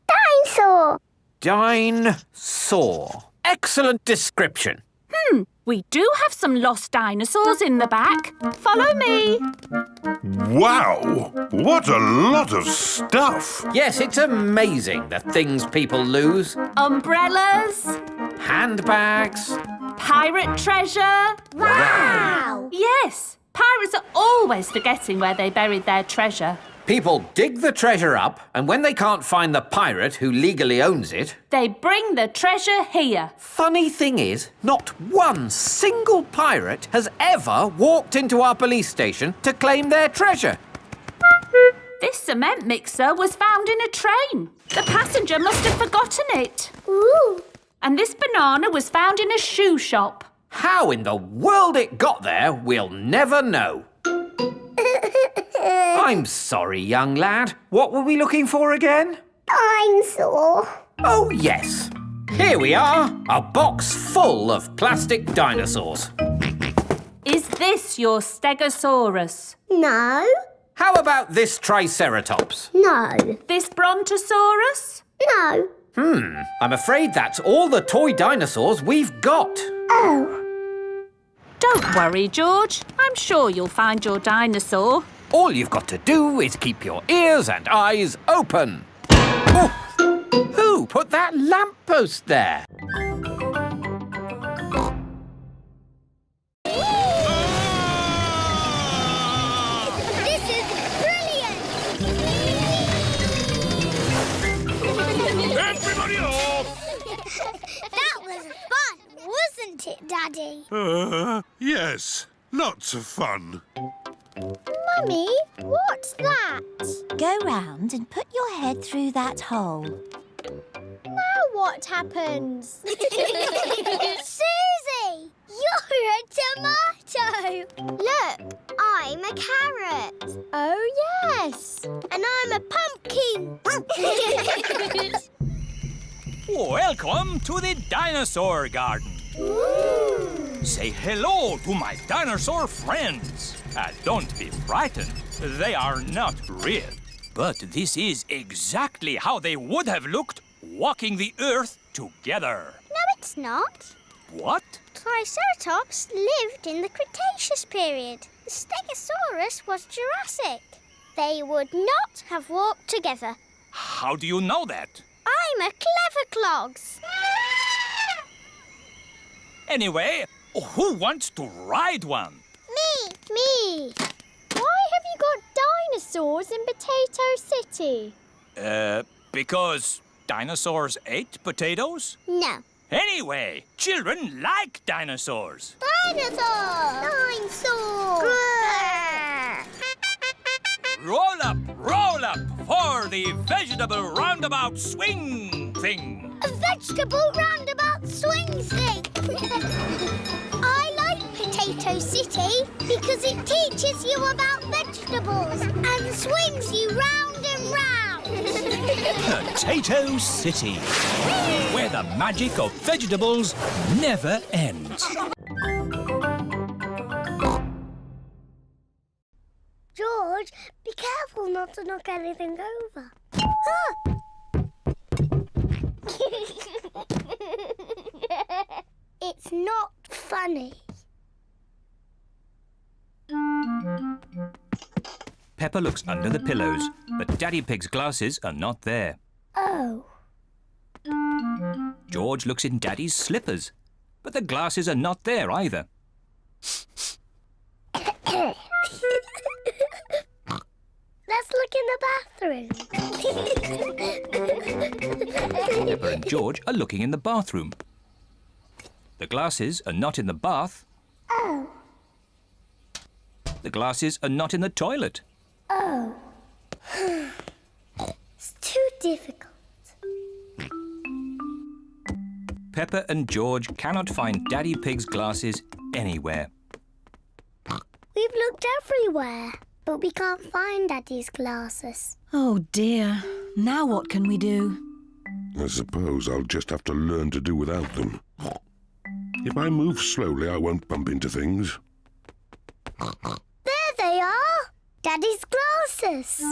Dinosaur. Dinosaur. Excellent description. We do have some lost dinosaurs in the back. Follow me. Wow! What a lot of stuff! Yes, it's amazing the things people lose. Umbrellas. Handbags. Pirate treasure. Wow! Yes, pirates are always forgetting where they buried their treasure. People dig the treasure up, and when they can't find the pirate who legally owns it, they bring the treasure here. Funny thing is, not one single pirate has ever walked into our police station to claim their treasure. This cement mixer was found in a train. The passenger must have forgotten it. Ooh. And this banana was found in a shoe shop. How in the world it got there, we'll never know. I'm sorry, young lad. What were we looking for again? Dinosaur. Oh, yes. Here we are, a box full of plastic dinosaurs. this your Stegosaurus? No. How about this Triceratops? No. This Brontosaurus? No. I'm afraid that's all the toy dinosaurs we've got. Oh. Don't worry, George. I'm sure you'll find your dinosaur. All you've got to do is keep your ears and eyes open. Oh, who put that lamppost there? This is brilliant! Everybody off! That was fun, wasn't it, Daddy? Yes, lots of fun. Mummy, what's that? Go round and put your head through that hole. Now what happens? Susie! You're a tomato! Look, I'm a carrot. Oh, yes. And I'm a pumpkin. Welcome to the dinosaur garden. Say hello to my dinosaur friends. Don't be frightened. They are not real. But this is exactly how they would have looked walking the earth together. No, it's not. What? Triceratops lived in the Cretaceous period. The Stegosaurus was Jurassic. They would not have walked together. How do you know that? I'm a clever clogs. Anyway, who wants to ride one? Me. Why have you got dinosaurs in Potato City? Because dinosaurs ate potatoes? No. Anyway, children like dinosaurs. Dinosaur! Roll up for the vegetable roundabout swing thing. A vegetable roundabout swing thing. I like Potato City because it teaches you about vegetables and swings you round and round. Potato City, where the magic of vegetables never ends. George, be careful not to knock anything over. It's not funny. Peppa looks under the pillows, but Daddy Pig's glasses are not there. Oh. George looks in Daddy's slippers, but the glasses are not there either. Let's look in the bathroom. Peppa and George are looking in the bathroom. The glasses are not in the bath. Oh. The glasses are not in the toilet. Oh. It's too difficult. Peppa and George cannot find Daddy Pig's glasses anywhere. We've looked everywhere, but we can't find Daddy's glasses. Oh dear. Now what can we do? I suppose I'll just have to learn to do without them. If I move slowly, I won't bump into things. There they are! Daddy's glasses.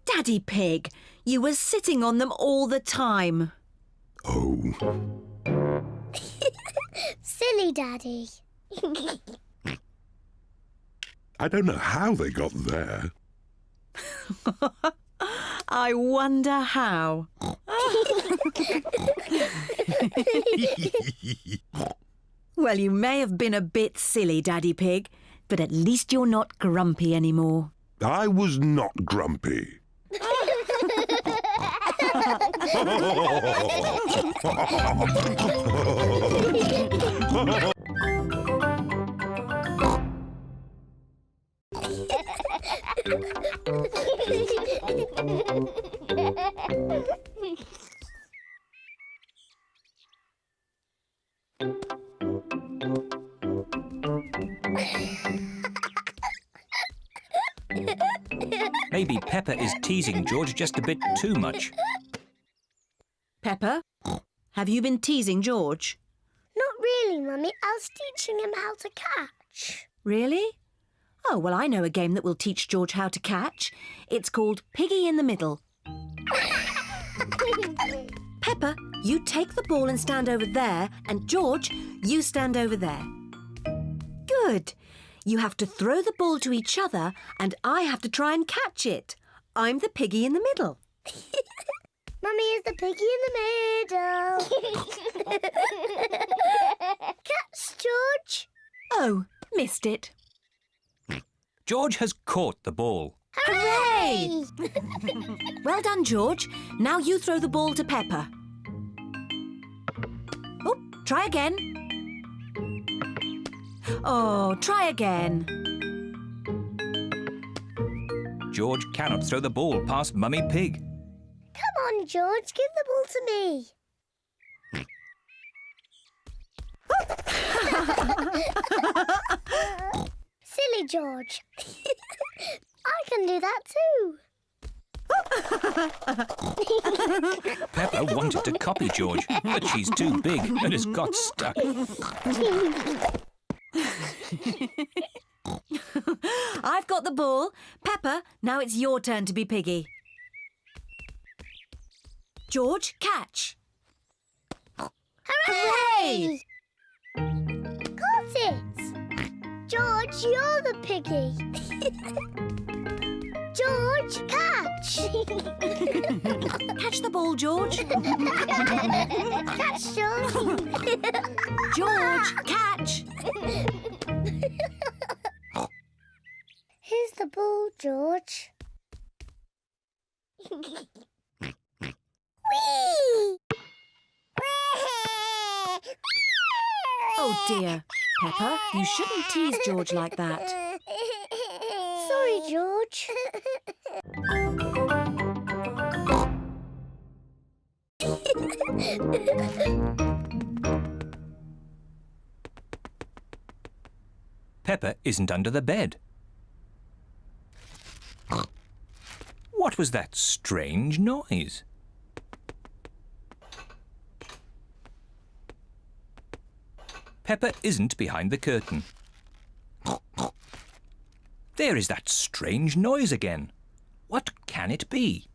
Daddy Pig, you were sitting on them all the time. Oh. Silly Daddy. I don't know how they got there. I wonder how. Well, you may have been a bit silly, Daddy Pig, but at least you're not grumpy anymore. I was not grumpy. Maybe Peppa is teasing George just a bit too much. Peppa, have you been teasing George? Not Really, Mummy? Elle's teaching him how to catch. Really? Oh, well, I know a game that will teach George how to catch. It's called Piggy in the Middle. Peppa, you take the ball and stand over there, and George, you stand over there. Good. You have to throw the ball to each other, and I have to try and catch it. I'm the piggy in the middle. Mummy is the piggy in the middle. Catch, George. Oh, missed it. George has caught the ball. Hooray! Well done, George. Now you throw the ball to Peppa. Oh, try again. Oh, try again. George cannot throw the ball past Mummy Pig. Come on, George. Give the ball to me. Silly George. I can do that too. Peppa wanted to copy George, but she's too big and has got stuck. I've got the ball. Peppa, now it's your turn to be Piggy. George, catch. Hooray! Got it! George, you're the piggy. George, catch! Catch the ball, George. Catch, George. George, catch. Here's the ball, George. Whee! Oh dear. Peppa, you shouldn't tease George like that. Sorry, George. Peppa isn't under the bed. What was that strange noise? Peppa isn't behind the curtain. There is that strange noise again. What can it be?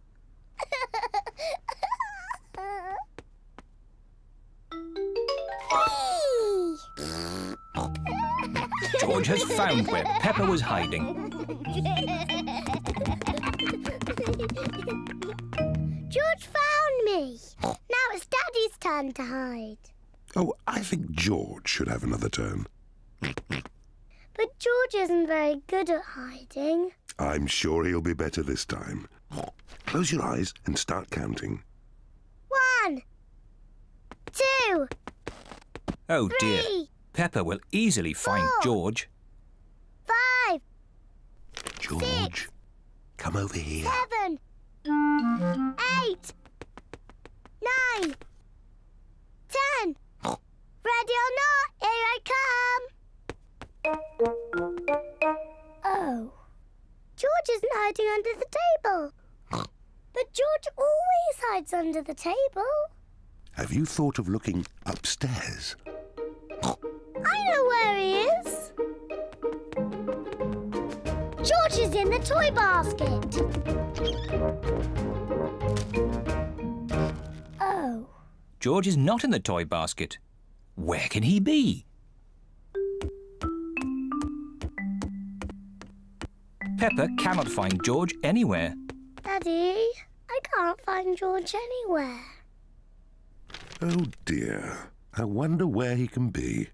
George has found where Peppa was hiding. George found me. Now it's Daddy's turn to hide. Oh, I think George should have another turn. But George isn't very good at hiding. I'm sure he'll be better this time. Close your eyes and start counting. 1, 2, Oh 3, dear. Peppa will easily find 4, George. 5, George, come over here. 7, 8, 9, 10. Ready or not, here I come. Oh. George isn't hiding under the table. But George always hides under the table. Have you thought of looking upstairs? I know where he is. George is in the toy basket. Oh. George is not in the toy basket. Where can he be? Peppa cannot find George anywhere. Daddy, I can't find George anywhere. Oh dear. I wonder where he can be.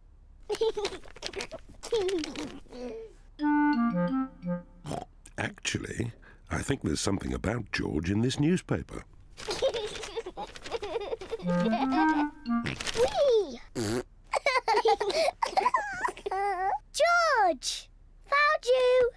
Actually, I think there's something about George in this newspaper. Whee! George! Found you!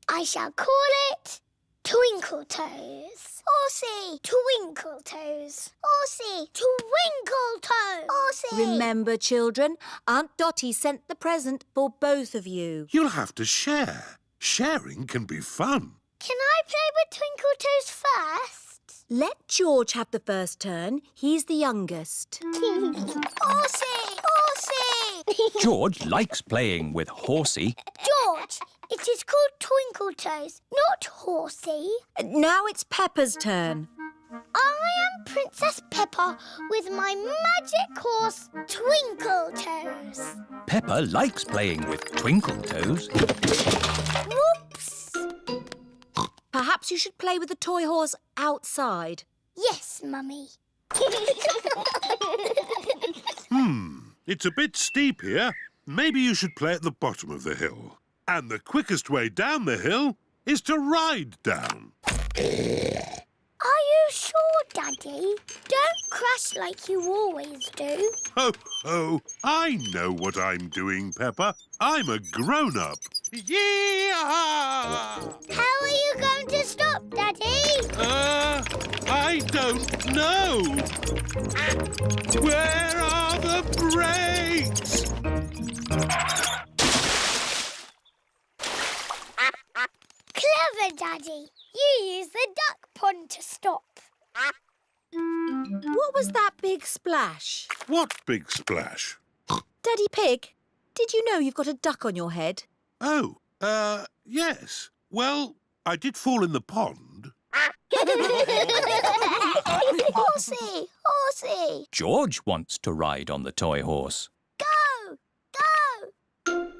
I shall call it Twinkle Toes. Horsey! Twinkle Toes. Horsey! Twinkle Toes. Horsey! Remember, children, Aunt Dottie sent the present for both of you. You'll have to share. Sharing can be fun. Can I play with Twinkle Toes first? Let George have the first turn. He's the youngest. Horsey! Horsey! George likes playing with Horsey. George, it is called Twinkle Toes, not Horsey. Now it's Peppa's turn. I am Princess Peppa with my magic horse, Twinkle Toes. Peppa likes playing with Twinkle Toes. Whoops! Perhaps you should play with the toy horse outside. Yes, Mummy. It's a bit steep here. Maybe you should play at the bottom of the hill. And the quickest way down the hill is to ride down. Are you sure, Daddy? Don't crash like you always do. Ho, ho! I know what I'm doing, Peppa. I'm a grown-up. Yee-haw! How are you going to stop, Daddy? I don't know. Where are the brakes? Clever, Daddy. You use the duck pond to stop. What was that big splash? What big splash? Daddy Pig, did you know you've got a duck on your head? Oh, yes. Well, I did fall in the pond. Horsey! Horsey! George wants to ride on the toy horse. Go! Go!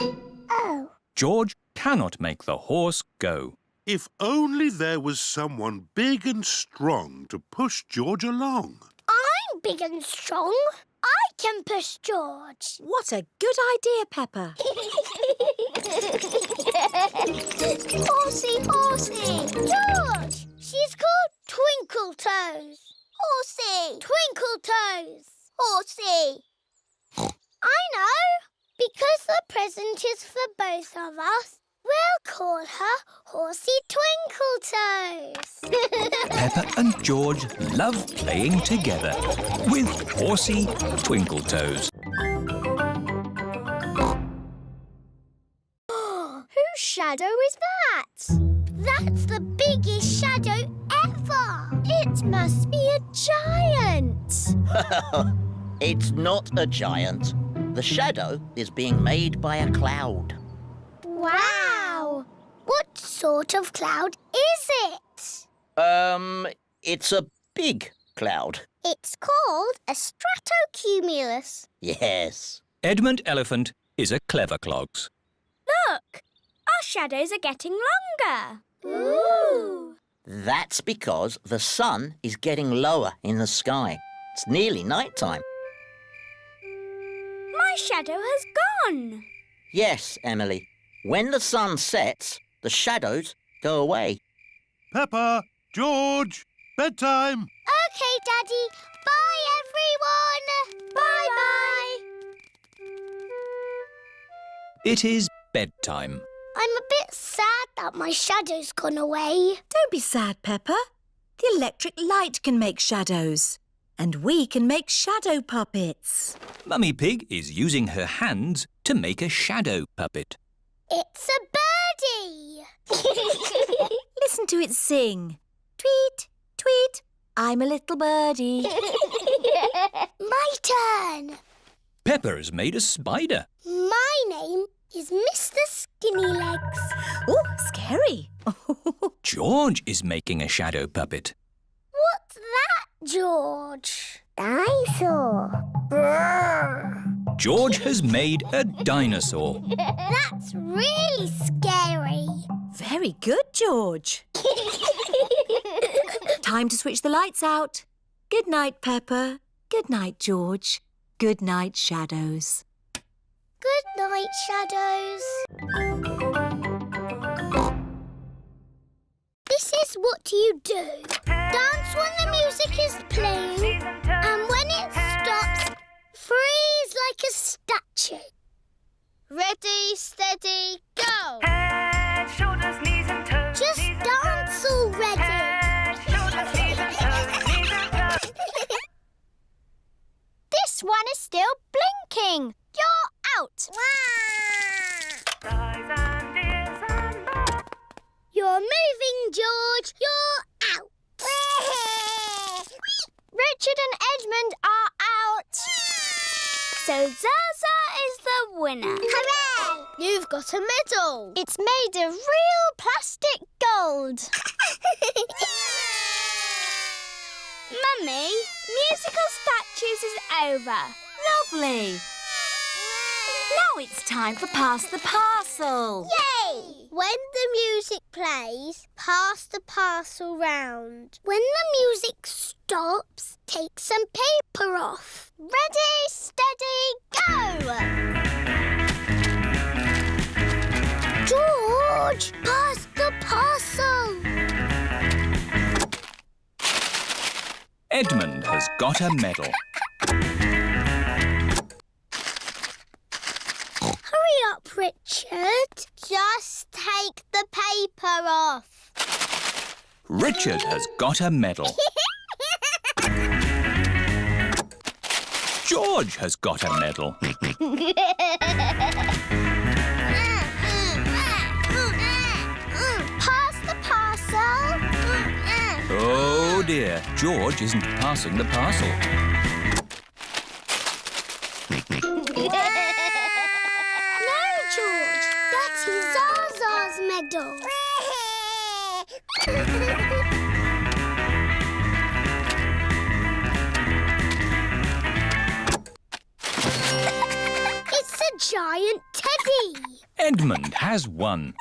Oh. George cannot make the horse go. If only there was someone big and strong to push George along. I'm big and strong. I can push George. What a good idea, Peppa. Horsey, Horsey! George! She's called Twinkle Toes. Horsey! Twinkle Toes. Horsey! I know. Because the present is for both of us, we'll call her Horsey Twinkle Toes. Peppa and George love playing together with Horsey Twinkle Toes. Whose shadow is that? That's the biggest shadow ever. It must be a giant. It's not a giant. The shadow is being made by a cloud. Wow! What sort of cloud is it? It's a big cloud. It's called a stratocumulus. Yes. Edmund Elephant is a clever clogs. Look! Our shadows are getting longer. Ooh! That's because the sun is getting lower in the sky. It's nearly night time. My shadow has gone. Yes, Emily. When the sun sets, the shadows go away. Peppa, George, bedtime. OK, Daddy. Bye, everyone. Bye-bye. It is bedtime. I'm a bit sad that my shadow's gone away. Don't be sad, Peppa. The electric light can make shadows. And we can make shadow puppets. Mummy Pig is using her hands to make a shadow puppet. It's a birdie. Listen to it sing. Tweet, tweet, I'm a little birdie. My turn. Peppa's made a spider. My name is Mr. Skinny Legs. Oh, scary. George is making a shadow puppet. What's that, George? Dinosaur. Brrr. George has made a dinosaur. That's really scary. Very good, George. Time to switch the lights out. Good night, Peppa. Good night, George. Good night, shadows. Good night, shadows. This is what you do. Dance when the music is playing, and when it stops, freeze like a statue. Ready, steady, go! Head, shoulders, knees and toes. Just dance already. Head, shoulders, knees and toes, knees and toes. This one is still blinking. You're out. Eyes and ears and mouth. You're moving, George. You're out. Richard and Edmund are out. So Zaza is the winner. Hooray! You've got a medal. It's made of real plastic gold. Mummy, musical statues is over. Lovely. Now it's time for Pass the Parcel. Yay! When the music plays, pass the parcel round. When the music stops, take some paper off. Ready, steady, go! George, pass the parcel. Edmund has got a medal. Hurry up, Richard. Just take the paper off. Richard has got a medal. George has got a medal. Pass the parcel. Oh dear, George isn't passing the parcel. No, George. That is Zaza's medal. It's a giant teddy. Edmund has won.